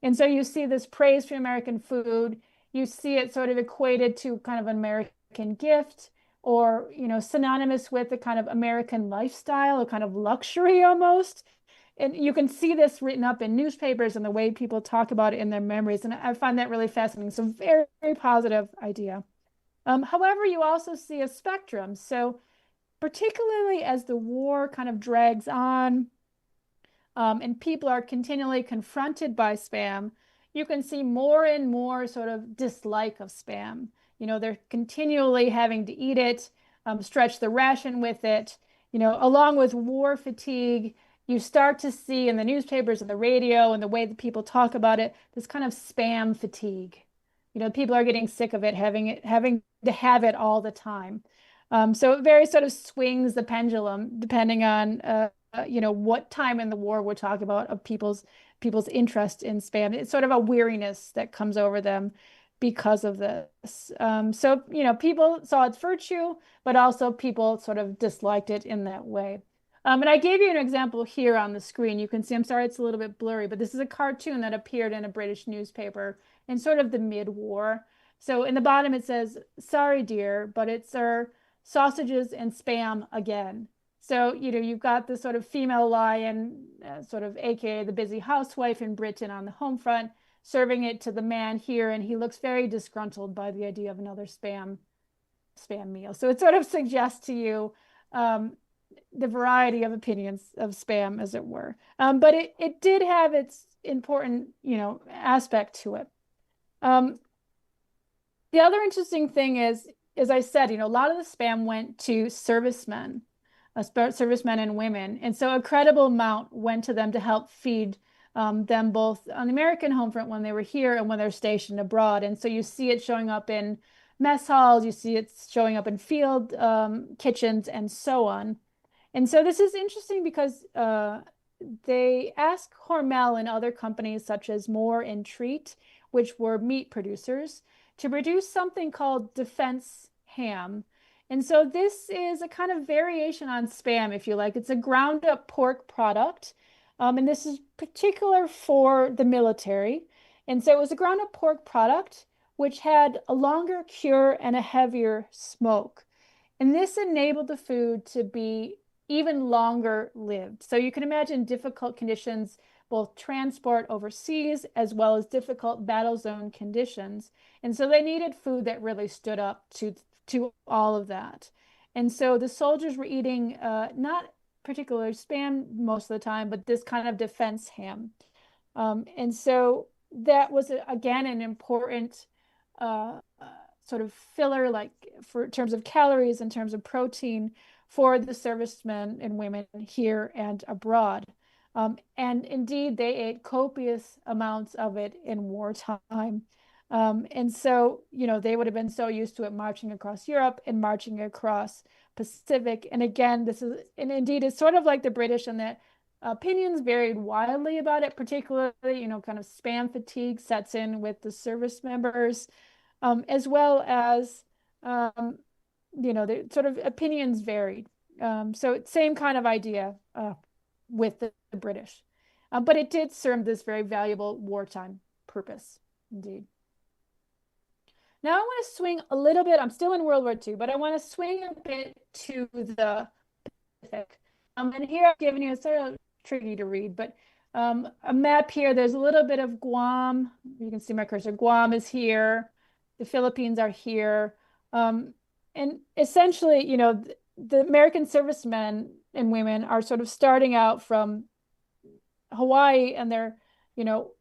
And so you see this praise for American food. You see it sort of equated to kind of an American gift or, synonymous with the kind of American lifestyle, a kind of luxury almost. And you can see this written up in newspapers and the way people talk about it in their memories. And I find that really fascinating. So very, very positive idea. However, you also see a spectrum. So particularly as the war kind of drags on, and people are continually confronted by Spam, you can see more and more sort of dislike of Spam. They're continually having to eat it, stretch the ration with it. Along with war fatigue, you start to see in the newspapers and the radio and the way that people talk about it, this kind of Spam fatigue. People are getting sick of it, having to have it all the time. So it very sort of swings the pendulum depending on what time in the war we're talking about of people's interest in Spam. It's sort of a weariness that comes over them because of this. So people saw its virtue, but also people sort of disliked it in that way. And I gave you an example here on the screen. You can see, I'm sorry, it's a little bit blurry, but this is a cartoon that appeared in a British newspaper in sort of the mid-war. So in the bottom it says, "Sorry, dear, but it's our sausages and Spam again." So, you've got this sort of female lion, sort of AKA the busy housewife in Britain on the home front, serving it to the man here, and he looks very disgruntled by the idea of another Spam meal. So it sort of suggests to you the variety of opinions of Spam, as it were. But it did have its important, aspect to it. The other interesting thing is, as I said, a lot of the Spam went to servicemen and women. And so a credible amount went to them to help feed them both on the American home front when they were here and when they're stationed abroad. And so you see it showing up in mess halls, you see it showing up in field kitchens and so on. And so this is interesting because they asked Hormel and other companies such as Moore and Treat, which were meat producers, to produce something called defense ham. And so this is a kind of variation on Spam, if you like. It's a ground up pork product. And this is particular for the military. And so it was a ground up pork product, which had a longer cure and a heavier smoke. And this enabled the food to be even longer lived. So you can imagine difficult conditions, both transport overseas as well as difficult battle zone conditions. And so they needed food that really stood up to all of that. And so the soldiers were eating not particular Spam most of the time, but this kind of defense ham. And so that was, again, an important sort of filler, like for in terms of calories, in terms of protein for the servicemen and women here and abroad. And indeed, they ate copious amounts of it in wartime. And so, they would have been so used to it marching across Europe and marching across Pacific. And again, and indeed, it's sort of like the British in that opinions varied wildly about it, particularly, kind of Spam fatigue sets in with the service members, as well as, the sort of opinions varied. So same kind of idea with the British. But it did serve this very valuable wartime purpose, indeed. Now I want to swing a little bit. I'm still in World War II, but I want to swing a bit to the Pacific. And here I've given you, it's sort of tricky to read, but a map here. There's a little bit of Guam. You can see my cursor. Guam is here. The Philippines are here. Um, and essentially, the American servicemen and women are sort of starting out from Hawaii, and they're, you know,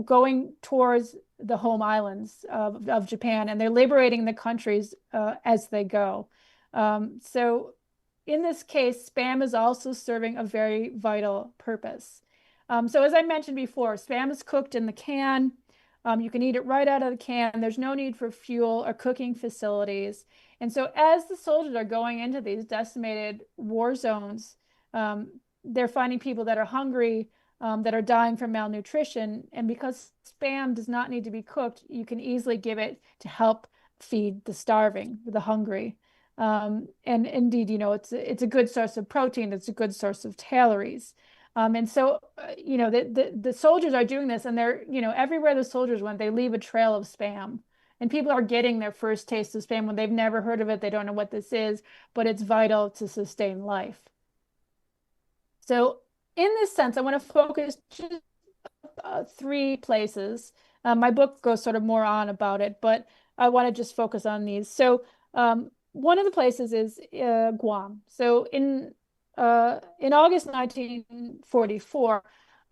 going towards the home islands of Japan, and they're liberating the countries as they go. So in this case, Spam is also serving a very vital purpose. So as I mentioned before, Spam is cooked in the can. You can eat it right out of the can. There's no need for fuel or cooking facilities. And so as the soldiers are going into these decimated war zones, they're finding people that are hungry, that are dying from malnutrition. And because Spam does not need to be cooked, you can easily give it to help feed the starving, the hungry. And indeed, it's a good source of protein. It's a good source of calories. And so, the soldiers are doing this, and they're, everywhere the soldiers went, they leave a trail of Spam. And people are getting their first taste of Spam when they've never heard of it. They don't know what this is, but it's vital to sustain life. So in this sense, I want to focus just three places. My book goes sort of more on about it, but I want to just focus on these. So one of the places is Guam. So in August 1944,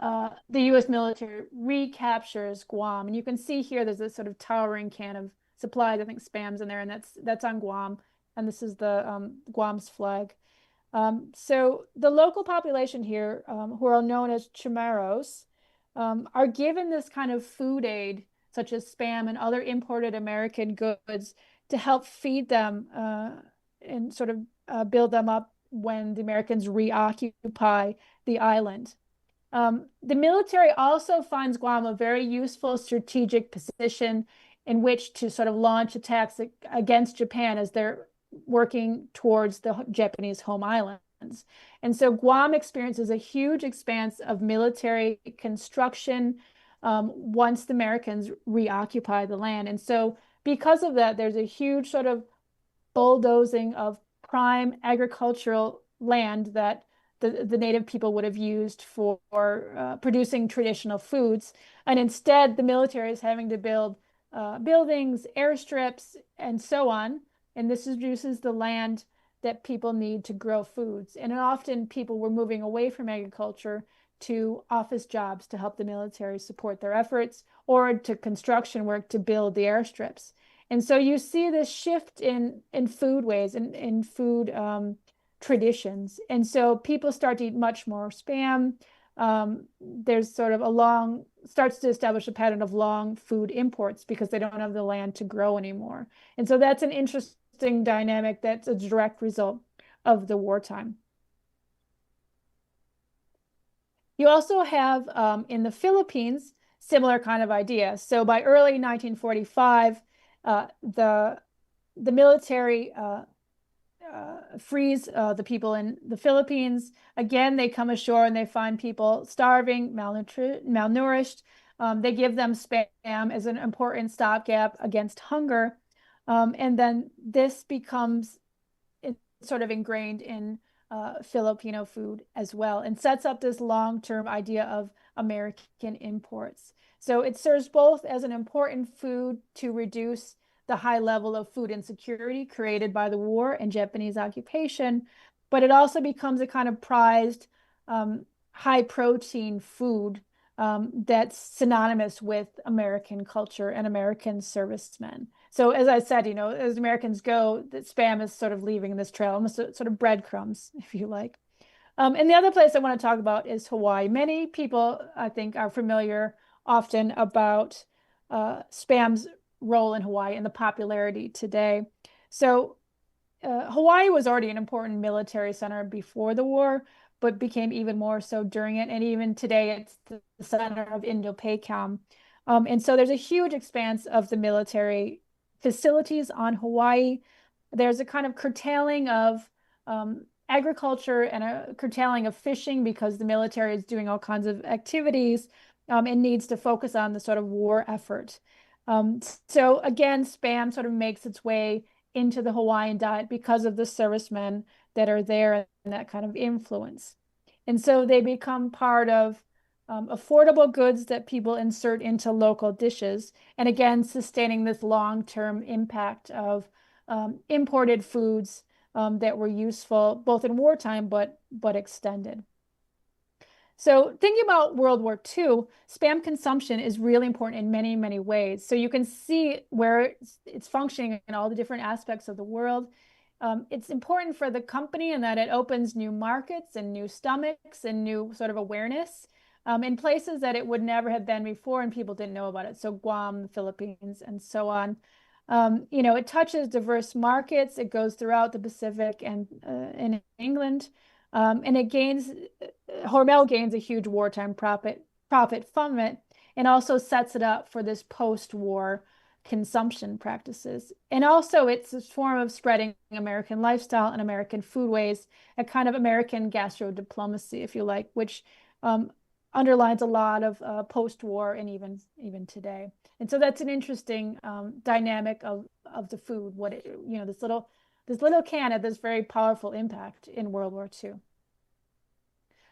the U.S. military recaptures Guam, and you can see here there's this sort of towering can of supplies. I think Spam's in there, and that's on Guam, and this is the Guam's flag. So the local population here, who are known as Chimeros, are given this kind of food aid, such as Spam and other imported American goods, to help feed them and sort of build them up when the Americans reoccupy the island. The military also finds Guam a very useful strategic position in which to sort of launch attacks against Japan as they're working towards the Japanese home islands. And so Guam experiences a huge expanse of military construction once the Americans reoccupy the land. And so because of that, there's a huge sort of bulldozing of prime agricultural land that the native people would have used for producing traditional foods. And instead, the military is having to build buildings, airstrips, and so on. And this reduces the land that people need to grow foods. And often people were moving away from agriculture to office jobs to help the military support their efforts, or to construction work to build the airstrips. And so you see this shift in foodways and in food traditions. And so people start to eat much more Spam. There's sort of starts to establish a pattern of long food imports because they don't have the land to grow anymore. And so that's an interesting dynamic that's a direct result of the wartime. You also have in the Philippines, similar kind of idea. So by early 1945, the military frees the people in the Philippines. Again, they come ashore and they find people starving, malnourished. They give them Spam as an important stopgap against hunger. And then this becomes sort of ingrained in Filipino food as well, and sets up this long-term idea of American imports. So it serves both as an important food to reduce the high level of food insecurity created by the war and Japanese occupation, but it also becomes a kind of prized high protein food that's synonymous with American culture and American servicemen. So as I said, as Americans go, that Spam is sort of leaving this trail, almost sort of breadcrumbs, if you like. And the other place I want to talk about is Hawaii. Many people, I think, are familiar often about Spam's role in Hawaii and the popularity today. So Hawaii was already an important military center before the war, but became even more so during it. And even today, it's the center of Indo-PACOM. And so there's a huge expanse of the military facilities on Hawaii. There's a kind of curtailing of agriculture and a curtailing of fishing because the military is doing all kinds of activities and needs to focus on the sort of war effort. So again, Spam sort of makes its way into the Hawaiian diet because of the servicemen that are there and that kind of influence. And so they become part of affordable goods that people insert into local dishes. And again, sustaining this long-term impact of imported foods that were useful both in wartime but extended. So thinking about World War II, Spam consumption is really important in many, many ways. So you can see where it's functioning in all the different aspects of the world. It's important for the company in that it opens new markets and new stomachs and new sort of awareness in places that it would never have been before and people didn't know about it. So Guam, the Philippines, and so on. It touches diverse markets. It goes throughout the Pacific and in England. And Hormel gains a huge wartime profit from it and also sets it up for this post-war consumption practices. And also it's a form of spreading American lifestyle and American foodways, a kind of American gastro diplomacy, if you like, which underlines a lot of post-war and even today. And so that's an interesting dynamic of the food. This little can had this very powerful impact in World War II.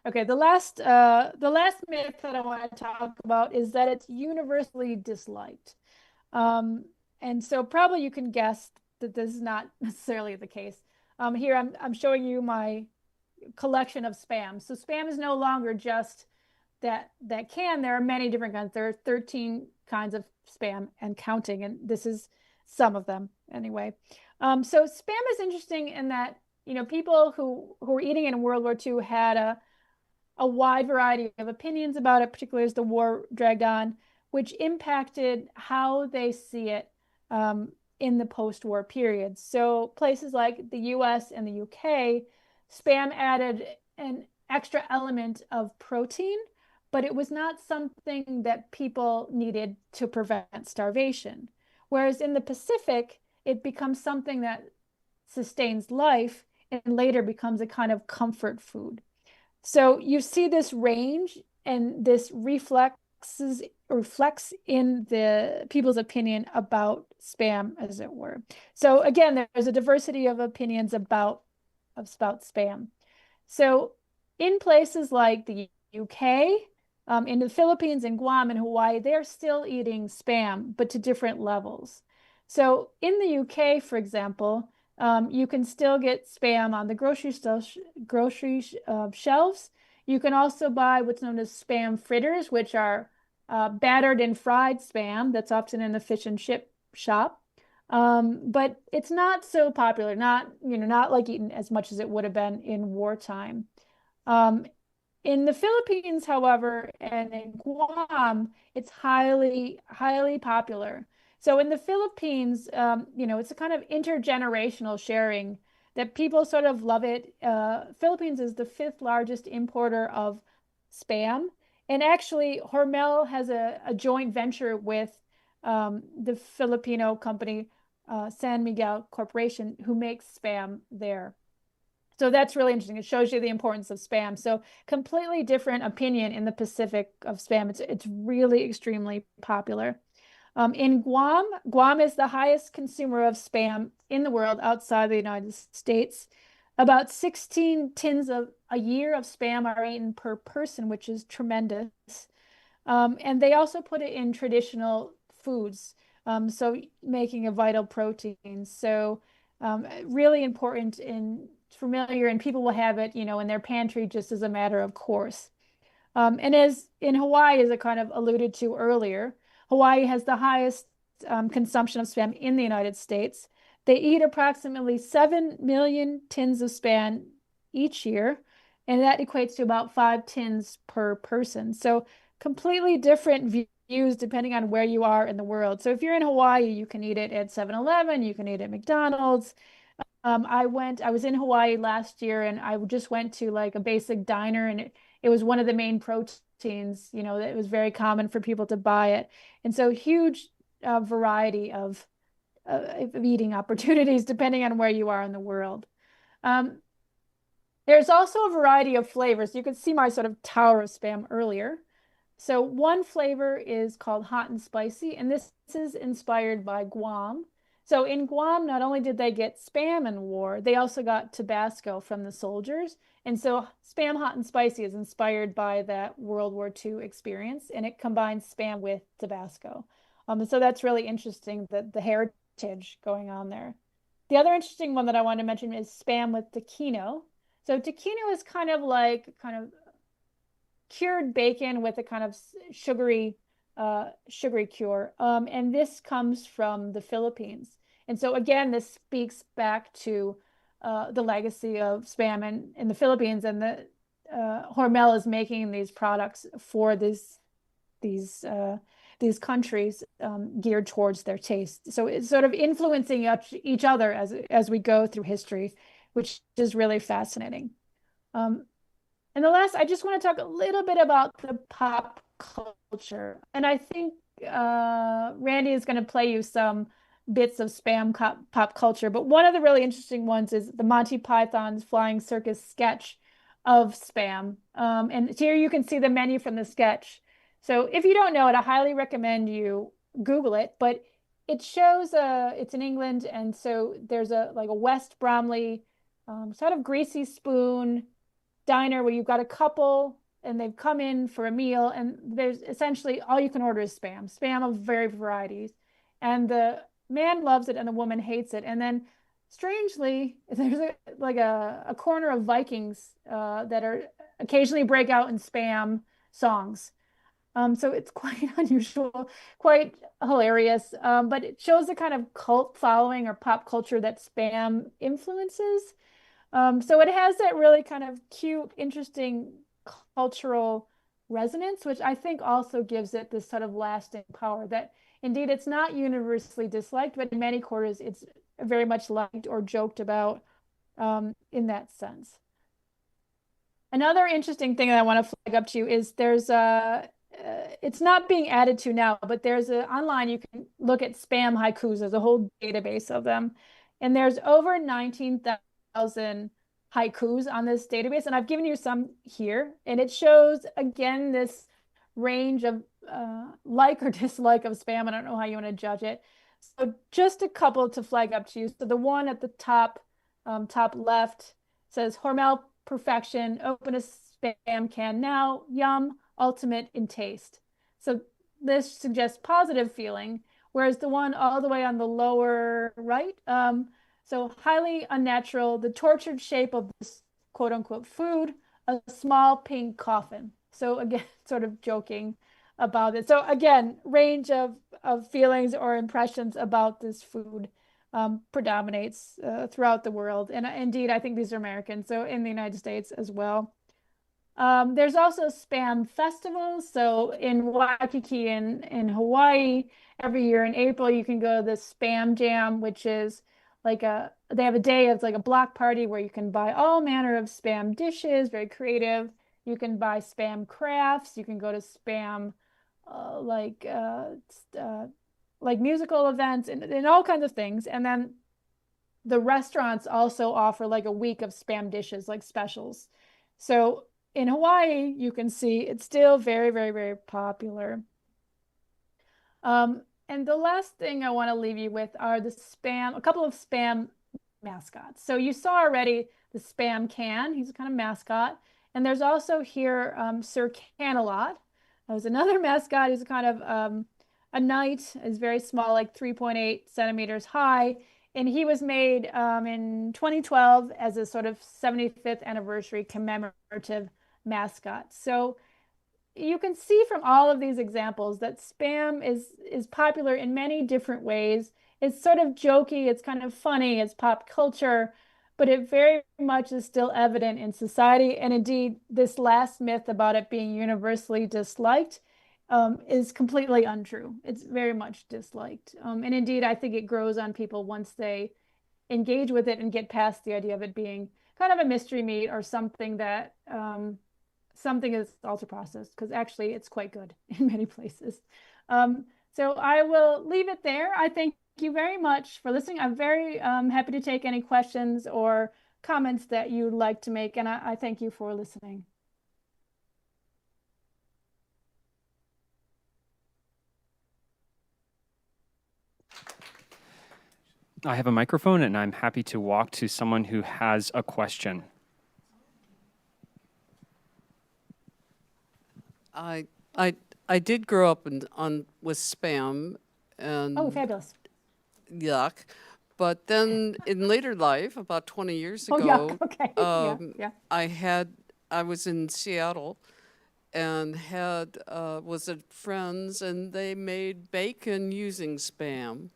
Okay, the last myth that I want to talk about is that it's universally disliked. And so probably you can guess that this is not necessarily the case. Here I'm showing you my collection of Spam. So Spam is no longer just that can. There are many different kinds. There are 13 kinds of Spam and counting, and this is some of them anyway. So Spam is interesting in that people who were eating it in World War II had a wide variety of opinions about it, particularly as the war dragged on, which impacted how they see it in the post-war period. So places like the US and the UK, Spam added an extra element of protein, but it was not something that people needed to prevent starvation. Whereas in the Pacific, it becomes something that sustains life and later becomes a kind of comfort food. So you see this range and this reflects in the people's opinion about Spam, as it were. So again, there's a diversity of opinions about Spam. So in places like the UK, in the Philippines and Guam and Hawaii, they're still eating Spam, but to different levels. So in the UK, for example, you can still get Spam on the grocery shelves. You can also buy what's known as Spam fritters, which are battered and fried Spam that's often in the fish and chip shop. But it's not so popular, not like eaten as much as it would have been in wartime. Um, in the Philippines, however, and in Guam, it's highly, highly popular. So in the Philippines, it's a kind of intergenerational sharing that people sort of love it. Philippines is the fifth largest importer of Spam. And actually, Hormel has a joint venture with the Filipino company, San Miguel Corporation, who makes Spam there. So that's really interesting. It shows you the importance of Spam. So completely different opinion in the Pacific of Spam. It's really extremely popular. In Guam is the highest consumer of Spam in the world outside the United States. About 16 tins a year of Spam are eaten per person, which is tremendous. And they also put it in traditional foods, so making a vital protein. So really important and familiar, and people will have it, in their pantry just as a matter of course. And as in Hawaii, as I kind of alluded to earlier, Hawaii has the highest consumption of Spam in the United States. They eat approximately 7 million tins of Spam each year, and that equates to about 5 tins per person. So completely different views depending on where you are in the world. So if you're in Hawaii, you can eat it at 7-Eleven, you can eat it at McDonald's. I was in Hawaii last year and I just went to like a basic diner and it was one of the main proteins, that it was very common for people to buy it. And so huge variety of eating opportunities depending on where you are in the world. Um, there's also a variety of flavors. You could see my sort of tower of Spam earlier. So one flavor is called hot and spicy, and this is inspired by Guam. So in Guam, not only did they get Spam in war, they also got Tabasco from the soldiers. And so Spam hot and spicy is inspired by that World War II experience, and it combines Spam with Tabasco. So that's really interesting, the heritage going on there. The other interesting one that I wanted to mention is Spam with Taquino. So Taquino is kind of cured bacon with a kind of sugary cure. And this comes from the Philippines. And so again, this speaks back to the legacy of Spam in the Philippines, and the Hormel is making these products for these uh, these countries geared towards their taste. So it's sort of influencing each other as we go through history, which is really fascinating. Um, and the last, I just want to talk a little bit about the pop culture. And I think Randy is going to play you some bits of pop culture. But one of the really interesting ones is the Monty Python's Flying Circus sketch of Spam. And here you can see the menu from the sketch. So if you don't know it, I highly recommend you Google it. But it shows it's in England, and so there's a like a West Bromley sort of greasy spoon diner where you've got a couple and they've come in for a meal, and there's essentially all you can order is spam of very varieties. And the man loves it and the woman hates it. And then strangely, there's a corner of Vikings that are occasionally break out in spam songs. So it's quite unusual, quite hilarious, but it shows the kind of cult following or pop culture that spam influences. So it has that really kind of cute, interesting cultural resonance, which I think also gives it this sort of lasting power that indeed it's not universally disliked, but in many quarters it's very much liked or joked about in that sense. Another interesting thing that I want to flag up to you is it's not being added to now, but there's online you can look at spam haikus. There's a whole database of them. And there's over 19,000 haikus on this database. And I've given you some here. And it shows, again, this range of like or dislike of spam. I don't know how you want to judge it. So just a couple to flag up to you. So the one at the top left says Hormel Perfection, open a spam can now, yum, ultimate in taste. So this suggests positive feeling, whereas the one all the way on the lower right, so highly unnatural, the tortured shape of this quote unquote food, a small pink coffin. So again, sort of joking about it. So again, range of feelings or impressions about this food predominates throughout the world. And indeed, I think these are American, so in the United States as well. There's also spam festivals. So in Waikiki in Hawaii, every year in April, you can go to the Spam Jam, which is they have a day, it's like a block party where you can buy all manner of spam dishes, very creative. You can buy spam crafts. You can go to spam uh, like uh, like musical events and all kinds of things. And then the restaurants also offer like a week of spam dishes, like specials. So in Hawaii, you can see it's still very, very, very popular. And the last thing I want to leave you with are a couple of spam mascots. So you saw already the spam can, he's a kind of mascot. And there's also here Sir Canalot. There's another mascot. He's kind of a knight, is very small, like 3.8 centimeters high. And he was made in 2012 as a sort of 75th anniversary commemorative mascot. So you can see from all of these examples that spam is popular in many different ways. It's sort of jokey, it's kind of funny, it's pop culture, but it very much is still evident in society. And indeed, this last myth about it being universally disliked is completely untrue. It's very much disliked. And indeed, I think it grows on people once they engage with it and get past the idea of it being kind of a mystery meat or something that something is ultra processed, because actually it's quite good in many places. So I will leave it there. I thank you very much for listening. I'm very happy to take any questions or comments that you'd like to make, and I thank you for listening. I have a microphone, and I'm happy to walk to someone who has a question. I I did grow up with Spam and Oh, fabulous. yuck, but then in later life, about 20 years Oh, yuck. ago, Okay. Yeah, yeah. I was in Seattle and had was at friends, and they made bacon using Spam.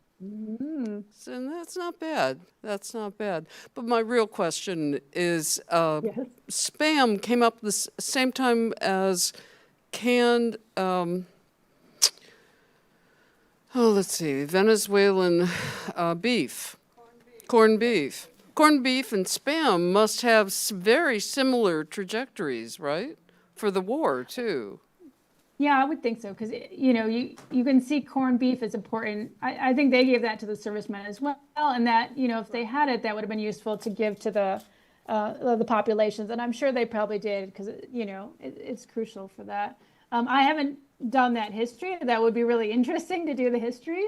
So that's not bad. That's not bad. But my real question is, Yes. Spam came up the same time as canned, let's see, Venezuelan beef, corned beef. Corned beef and Spam must have very similar trajectories, right? For the war, too. Yeah, I would think so because you can see corned beef is important. I think they gave that to the servicemen as well, and that if they had it, that would have been useful to give to the populations, and I'm sure they probably did because it's crucial for that. I haven't done that history. That would be really interesting to do the history.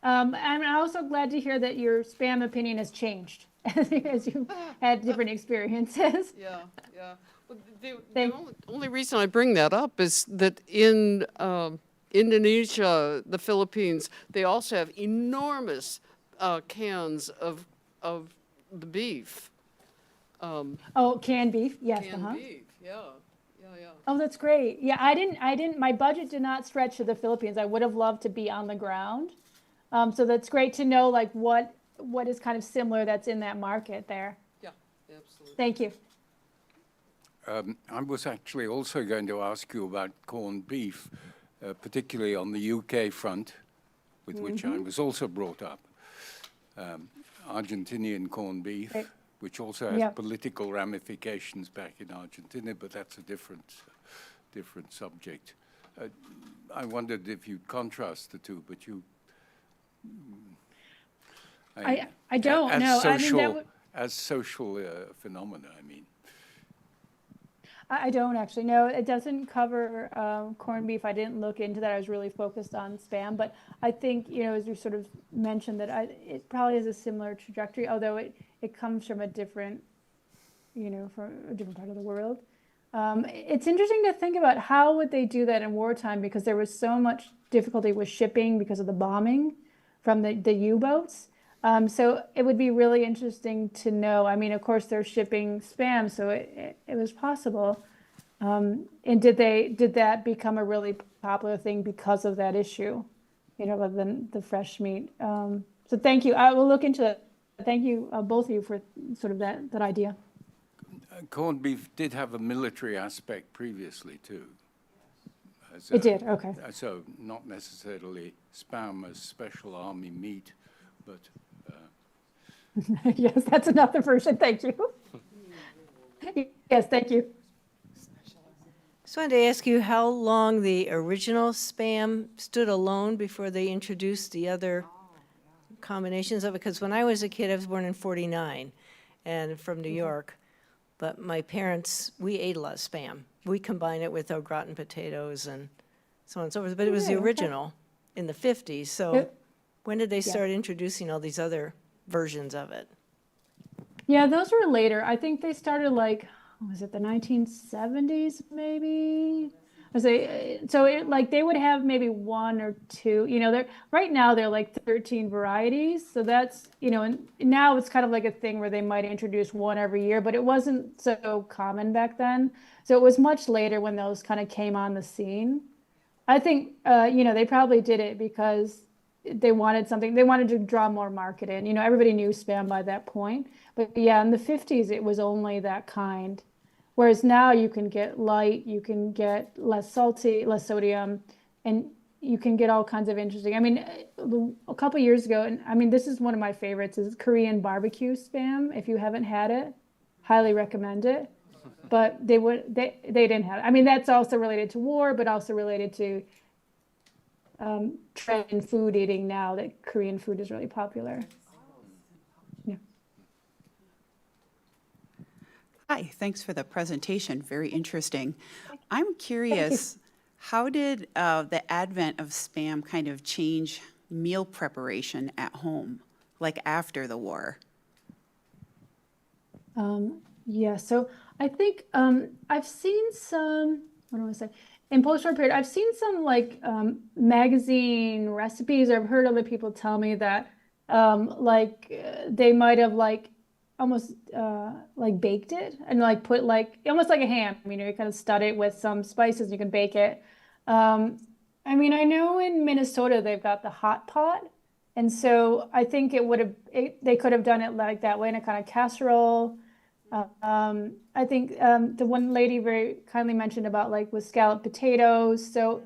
And I'm also glad to hear that your Spam opinion has changed as you've had different experiences. Yeah, yeah. Well, the Thank- only reason I bring that up is that in Indonesia, the Philippines, they also have enormous cans of the beef. Oh, canned beef. Yes. Canned beef, yeah, yeah. Oh, that's great. Yeah, my budget did not stretch to the Philippines. I would have loved to be on the ground. So that's great to know like what is kind of similar that's in that market there. Yeah, absolutely. Thank you. I was actually also going to ask you about corned beef, particularly on the UK front, with which I was also brought up. Argentinian corned beef, Right. which also has Yeah. political ramifications back in Argentina, but that's a different subject. I wondered if you'd contrast the two, but you... I don't know. I mean, that would, as social phenomena, I mean. I don't actually know. It doesn't cover corned beef. I didn't look into that. I was really focused on Spam, but I think as you sort of mentioned that it probably has a similar trajectory, although it comes from a different, from a different part of the world. It's interesting to think about how would they do that in wartime because there was so much difficulty with shipping because of the bombing from the U-boats. So it would be really interesting to know. I mean, of course, they're shipping Spam, so it was possible. And did that become a really popular thing because of that issue, rather than the fresh meat? So thank you. I will look into that. Thank you, both of you, for sort of that idea. Corned beef did have a military aspect previously, too. It did, okay. So not necessarily Spam as special army meat, but... Yes, that's another version. Thank you. Yes, thank you. Just wanted to ask you how long the original Spam stood alone before they introduced the other combinations of it. Because when I was a kid, I was born in '49 and from New York. But my parents, we ate a lot of Spam. We combined it with au gratin potatoes and so on and so forth. But it was the okay. original in the 50s. So It- when did they start introducing all these other versions of it? Yeah, those were later. I think they started was it the 1970s maybe? I say so they would have maybe one or two. Right now they're like 13 varieties. So that's and now it's kind of like a thing where they might introduce one every year, but it wasn't so common back then. So it was much later when those kind of came on the scene. I think they probably did it because they wanted something. They wanted to draw more market in. Everybody knew Spam by that point. But yeah, in the 50s, it was only that kind. Whereas now you can get light, you can get less salty, less sodium, and you can get all kinds of interesting. I mean, a couple years ago, and I mean, this is one of my favorites, is Korean barbecue Spam. If you haven't had it, highly recommend it. But they didn't have it. I mean, that's also related to war, but also related to trend in food eating now that Korean food is really popular. Yeah. Hi, thanks for the presentation. Very interesting. I'm curious, how did the advent of Spam kind of change meal preparation at home? like after the war? Yeah, so I think I've seen some, what do I say? In post-war period, I've seen some like magazine recipes, or I've heard other people tell me that they might have like almost like baked it and like put like almost like a ham, you know, you kind of stud it with some spices and you can bake it. I mean, I know in Minnesota they've got the hot pot. And so I think they could have done it like that way in a kind of casserole. I think the one lady very kindly mentioned about like with scalloped potatoes. So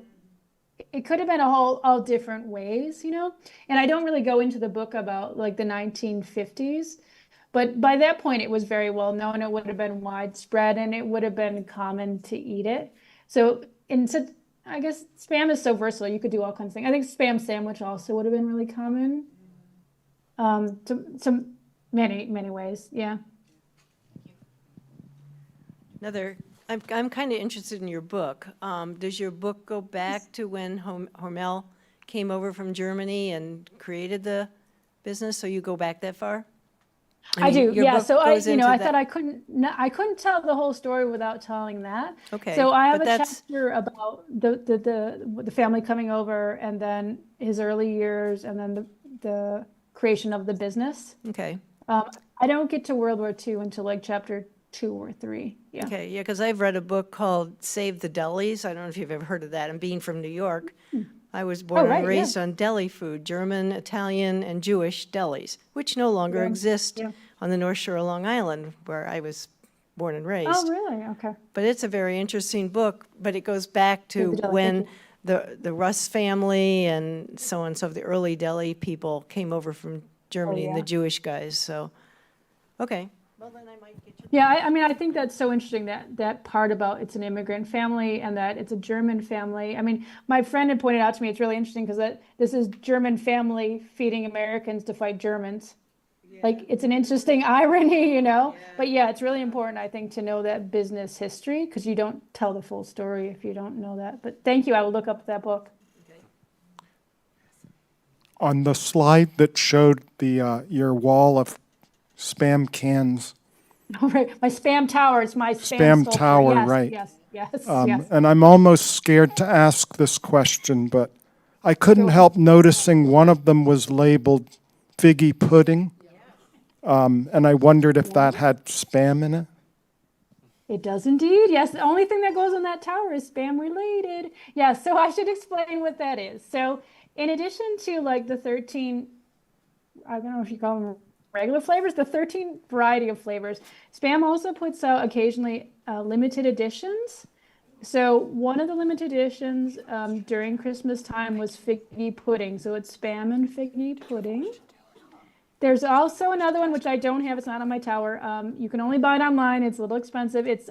it could have been all different ways, you know? And I don't really go into the book about like the 1950s, but by that point it was very well known. It would have been widespread and it would have been common to eat it. So I guess Spam is so versatile. You could do all kinds of things. I think Spam sandwich also would have been really common. To many ways. Yeah. I'm kind of interested in your book. Does your book go back to when Hormel came over from Germany and created the business? So you go back that far? I mean, do, your yeah. book So goes into I that- thought I couldn't tell the whole story without telling that. Okay, So I have but a that's- chapter about the family coming over, and then his early years, and then the creation of the business. Okay. I don't get to World War II until like chapter 2 or 3. Yeah. Okay, yeah, because I've read a book called Save the Delis. I don't know if you've ever heard of that. And being from New York, I was born right, and yeah. raised on deli food, German, Italian, and Jewish delis, which no longer exist yeah. on the North Shore of Long Island, where I was born and raised. Oh, really? Okay. But it's a very interesting book, but it goes back to Save the Deli, when thank the Russ family and so on, so the early deli people came over from Germany and the yeah. Jewish guys, so, okay. Well, then I might get your. Yeah, I mean, I think that's so interesting that part about it's an immigrant family and that it's a German family. I mean, my friend had pointed out to me, it's really interesting because this is German family feeding Americans to fight Germans. Like, it's an interesting irony, you know? But yeah, it's really important, I think, to know that business history because you don't tell the full story if you don't know that. But thank you, I will look up that book. On the slide that showed your wall of Spam cans, All right, my Spam tower, it's my Spam Spam sculpture. tower, Yes, right. Yes, yes. and I'm almost scared to ask this question, but I couldn't help noticing one of them was labeled figgy pudding. And I wondered if that had Spam in it. It does indeed. Yes, the only thing that goes on that tower is Spam related. Yeah, so I should explain what that is. So in addition to like the 13, I don't know if you call them regular flavors, the 13 variety of flavors, Spam also puts out occasionally limited editions. So one of the limited editions during Christmas time was figgy pudding. So it's Spam and figgy pudding. There's also another one, which I don't have. It's not on my tower. You can only buy it online. It's a little expensive. It's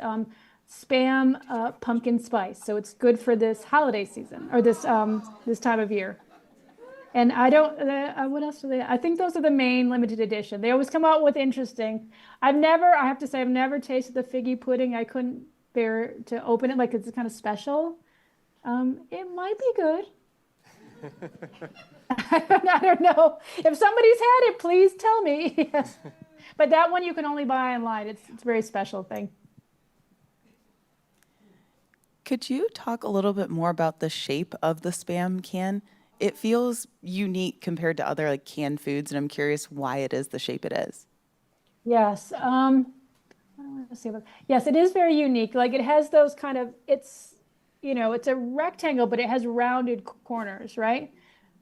Spam pumpkin spice. So it's good for this holiday season or this time of year. And I don't, what else do they, I think those are the main limited edition. They always come out with interesting. I have to say, I've never tasted the figgy pudding. I couldn't bear to open it like it's kind of special. It might be good. I don't know. If somebody's had it, please tell me. Yes. But that one you can only buy online. It's a very special thing. Could you talk a little bit more about the shape of the Spam can? It feels unique compared to other like canned foods, and I'm curious why it is the shape it is. Yes. Let's see. Yes, it is very unique. Like it has those kind of, it's a rectangle, but it has rounded corners, right?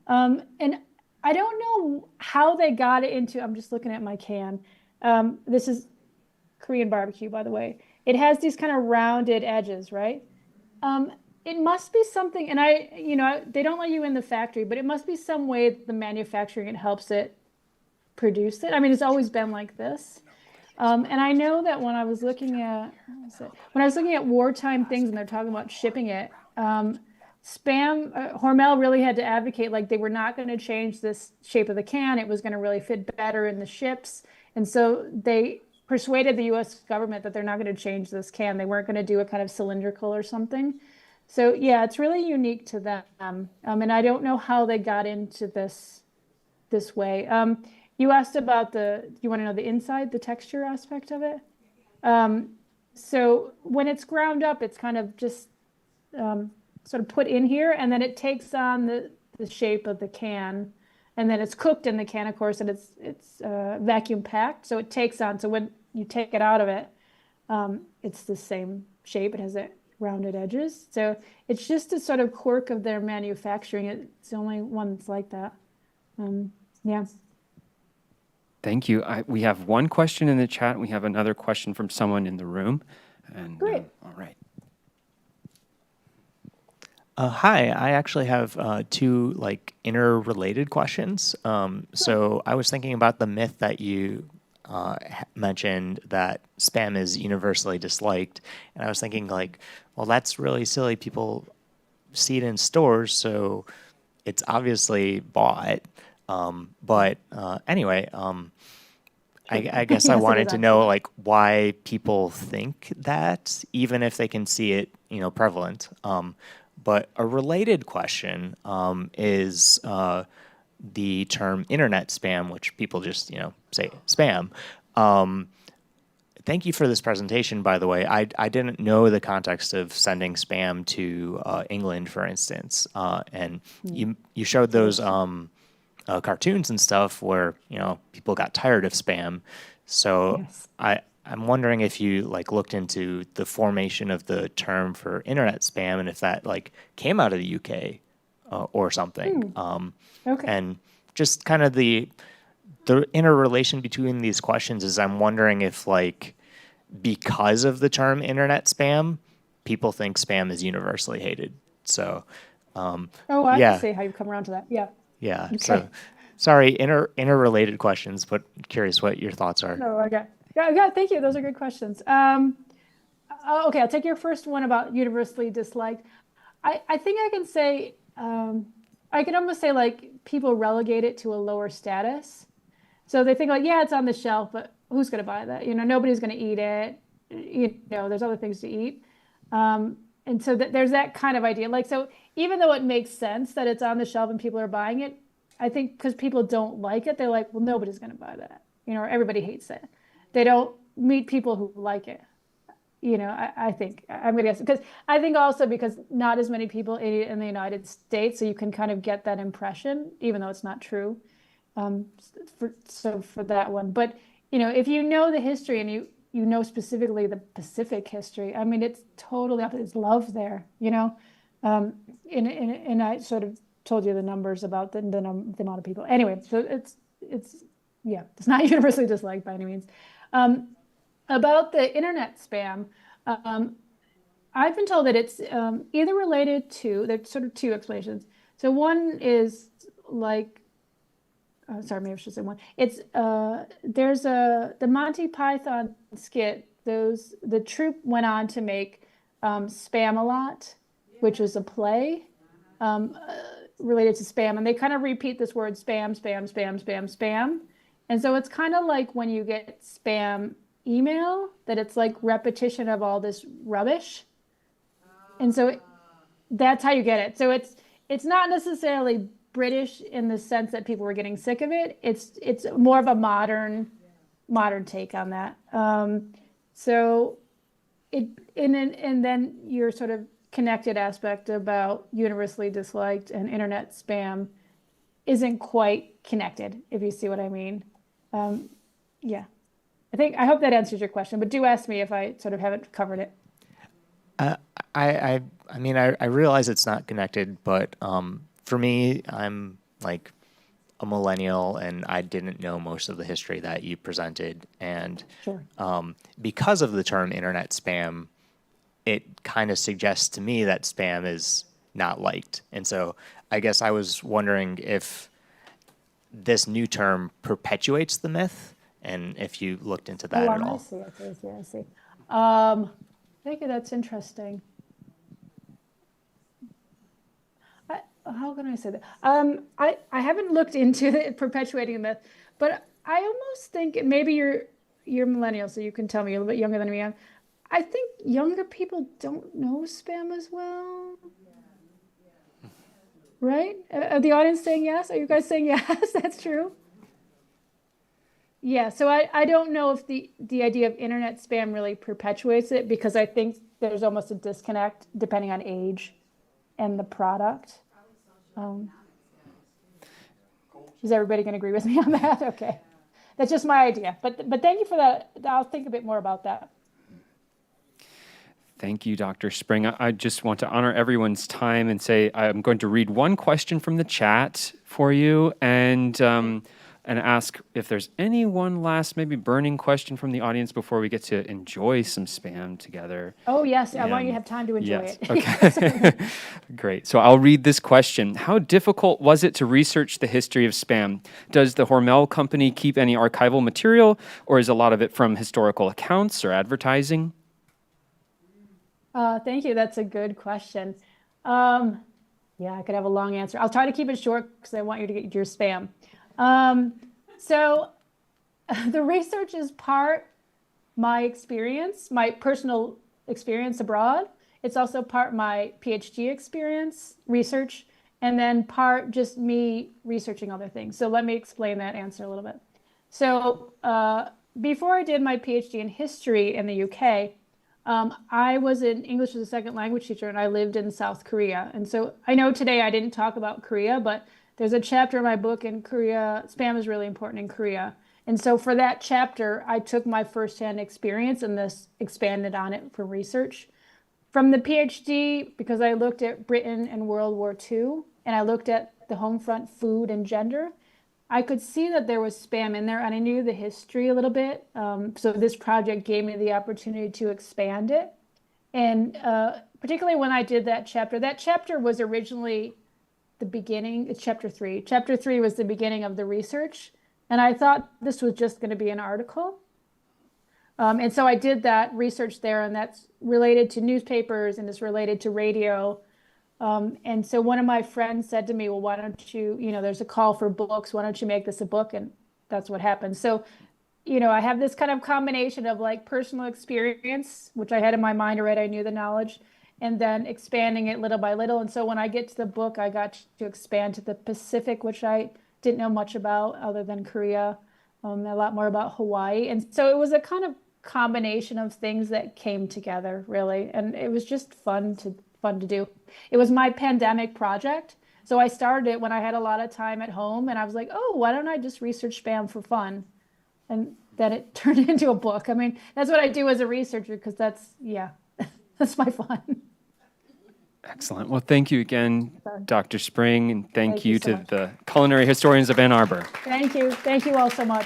And I don't know how they got it into, I'm just looking at my can. This is Korean barbecue, by the way. It has these kind of rounded edges, right? It must be something, and they don't let you in the factory, but it must be some way that the manufacturing it helps it produce it. I mean, it's always been like this. And I know that when I was looking at wartime things and they're talking about shipping it, Hormel really had to advocate, like they were not going to change this shape of the can. It was going to really fit better in the ships. And so they persuaded the US government that they're not going to change this can. They weren't going to do a kind of cylindrical or something. So yeah, it's really unique to them. And I don't know how they got into this way. you asked about you want to know the inside, the texture aspect of it? So when it's ground up, it's kind of just sort of put in here, and then it takes on the shape of the can, and then it's cooked in the can, of course, and it's vacuum packed, so it takes on. So when you take it out of it, it's the same shape. It has that rounded edges. So it's just a sort of quirk of their manufacturing. It's the only one that's like that. Yeah. Thank you. We have one question in the chat. We have another question from someone in the room. And, Great. All right. Hi, I actually have two interrelated questions. So I was thinking about the myth that you mentioned that spam is universally disliked, and I was thinking well, that's really silly. People see it in stores, so it's obviously bought. But anyway, I guess I Yes, it wanted is to know actually. why people think that, even if they can see it, prevalent. But a related question is the term internet spam, which people just say spam. Thank you for this presentation, by the way. I didn't know the context of sending spam to England, for instance, and you showed those cartoons and stuff where people got tired of spam. So Yes. I'm wondering if you looked into the formation of the term for internet spam and if that came out of the UK or something. Okay. And just kind of the interrelation between these questions is I'm wondering if because of the term internet spam, people think spam is universally hated. So Oh, I can yeah. see how you've come around to that. Yeah. Yeah. Okay. So sorry, interrelated questions, but curious what your thoughts are. No, okay. Yeah, thank you. Those are good questions. Okay, I'll take your first one about universally disliked. I think I can say, I can almost say people relegate it to a lower status. So they think yeah, it's on the shelf, but who's going to buy that? Nobody's going to eat it. There's other things to eat. And so there's that kind of idea. So even though it makes sense that it's on the shelf and people are buying it, I think because people don't like it, they're like, well, nobody's going to buy that. Or everybody hates it. They don't meet people who like it. I think I'm going to guess because I think also because not as many people eat it in the United States, so you can kind of get that impression, even though it's not true. For that one, but if you know the history and you know specifically the Pacific history, I mean, it's totally opposite. It's love there, and I sort of told you the numbers about the amount of people. Anyway, so it's not universally disliked by any means. About the internet spam, I've been told that it's either related to, there's sort of two explanations. So one is sorry, maybe I should say one. It's there's the Monty Python skit. The troupe went on to make Spam-A-Lot, which was a play related to spam, and they kind of repeat this word spam, spam, spam, spam, spam, and so it's kind of like when you get spam email, that it's repetition of all this rubbish, and so that's how you get it. So it's not necessarily British in the sense that people were getting sick of it. It's more of a modern take on that. So and then your sort of connected aspect about universally disliked and internet spam isn't quite connected, if you see what I mean. Yeah, I hope that answers your question, but do ask me if I sort of haven't covered it. I mean, I realize it's not connected, but for me, I'm a millennial, and I didn't know most of the history that you presented. And Sure. Because of the term internet spam, it kind of suggests to me that spam is not liked. And so I guess I was wondering if this new term perpetuates the myth, and if you looked into that at all. I see. Thank you. That's interesting. How can I say that? I haven't looked into it perpetuating the myth, but I almost think maybe you're millennial, so you can tell me. You're a little bit younger than me. I think younger people don't know spam as well. Right? Are the audience saying yes? Are you guys saying yes? That's true. Yeah, so I don't know if the idea of internet spam really perpetuates it, because I think there's almost a disconnect depending on age and the product. Is everybody going to agree with me on that? Okay. That's just my idea. But thank you for that. I'll think a bit more about that. Thank you, Dr. Spring. I just want to honor everyone's time and say I'm going to read one question from the chat for you and ask if there's any one last maybe burning question from the audience before we get to enjoy some spam together. Oh, yes. I want you to have time to enjoy Yes. it. Okay. Great. So I'll read this question. How difficult was it to research the history of spam? Does the Hormel company keep any archival material, or is a lot of it from historical accounts or advertising? Thank you. That's a good question. Yeah, I could have a long answer. I'll try to keep it short because I want you to get your spam. So the research is part my experience, my personal experience abroad. It's also part my PhD experience, research, and then part just me researching other things. So let me explain that answer a little bit. So before I did my PhD in history in the UK, I was an English as a second language teacher, and I lived in South Korea. And so I know today I didn't talk about Korea, but there's a chapter in my book in Korea. Spam is really important in Korea. And so for that chapter, I took my firsthand experience and this expanded on it for research. From the PhD, because I looked at Britain and World War II, and I looked at the home front food and gender, I could see that there was spam in there, and I knew the history a little bit. So this project gave me the opportunity to expand it. And particularly when I did that chapter was originally the beginning. It's chapter 3. Chapter 3 was the beginning of the research. And I thought this was just going to be an article. And so I did that research there, and that's related to newspapers and it's related to radio. And so one of my friends said to me, well, why don't you, there's a call for books. Why don't you make this a book? And that's what happened. So, I have this kind of combination of like personal experience, which I had in my mind already. I knew the knowledge, and then expanding it little by little. And so when I get to the book, I got to expand to the Pacific, which I didn't know much about other than Korea, a lot more about Hawaii. And so it was a kind of combination of things that came together, really. And it was just fun to do. It was my pandemic project. So I started it when I had a lot of time at home, and I was like, oh, why don't I just research spam for fun? And then it turned into a book. I mean, that's what I do as a researcher, because that's my fun. Excellent. Well, thank you again, Dr. Spring, and thank you you so to much. the culinary historians of Ann Arbor. Thank you. Thank you all so much.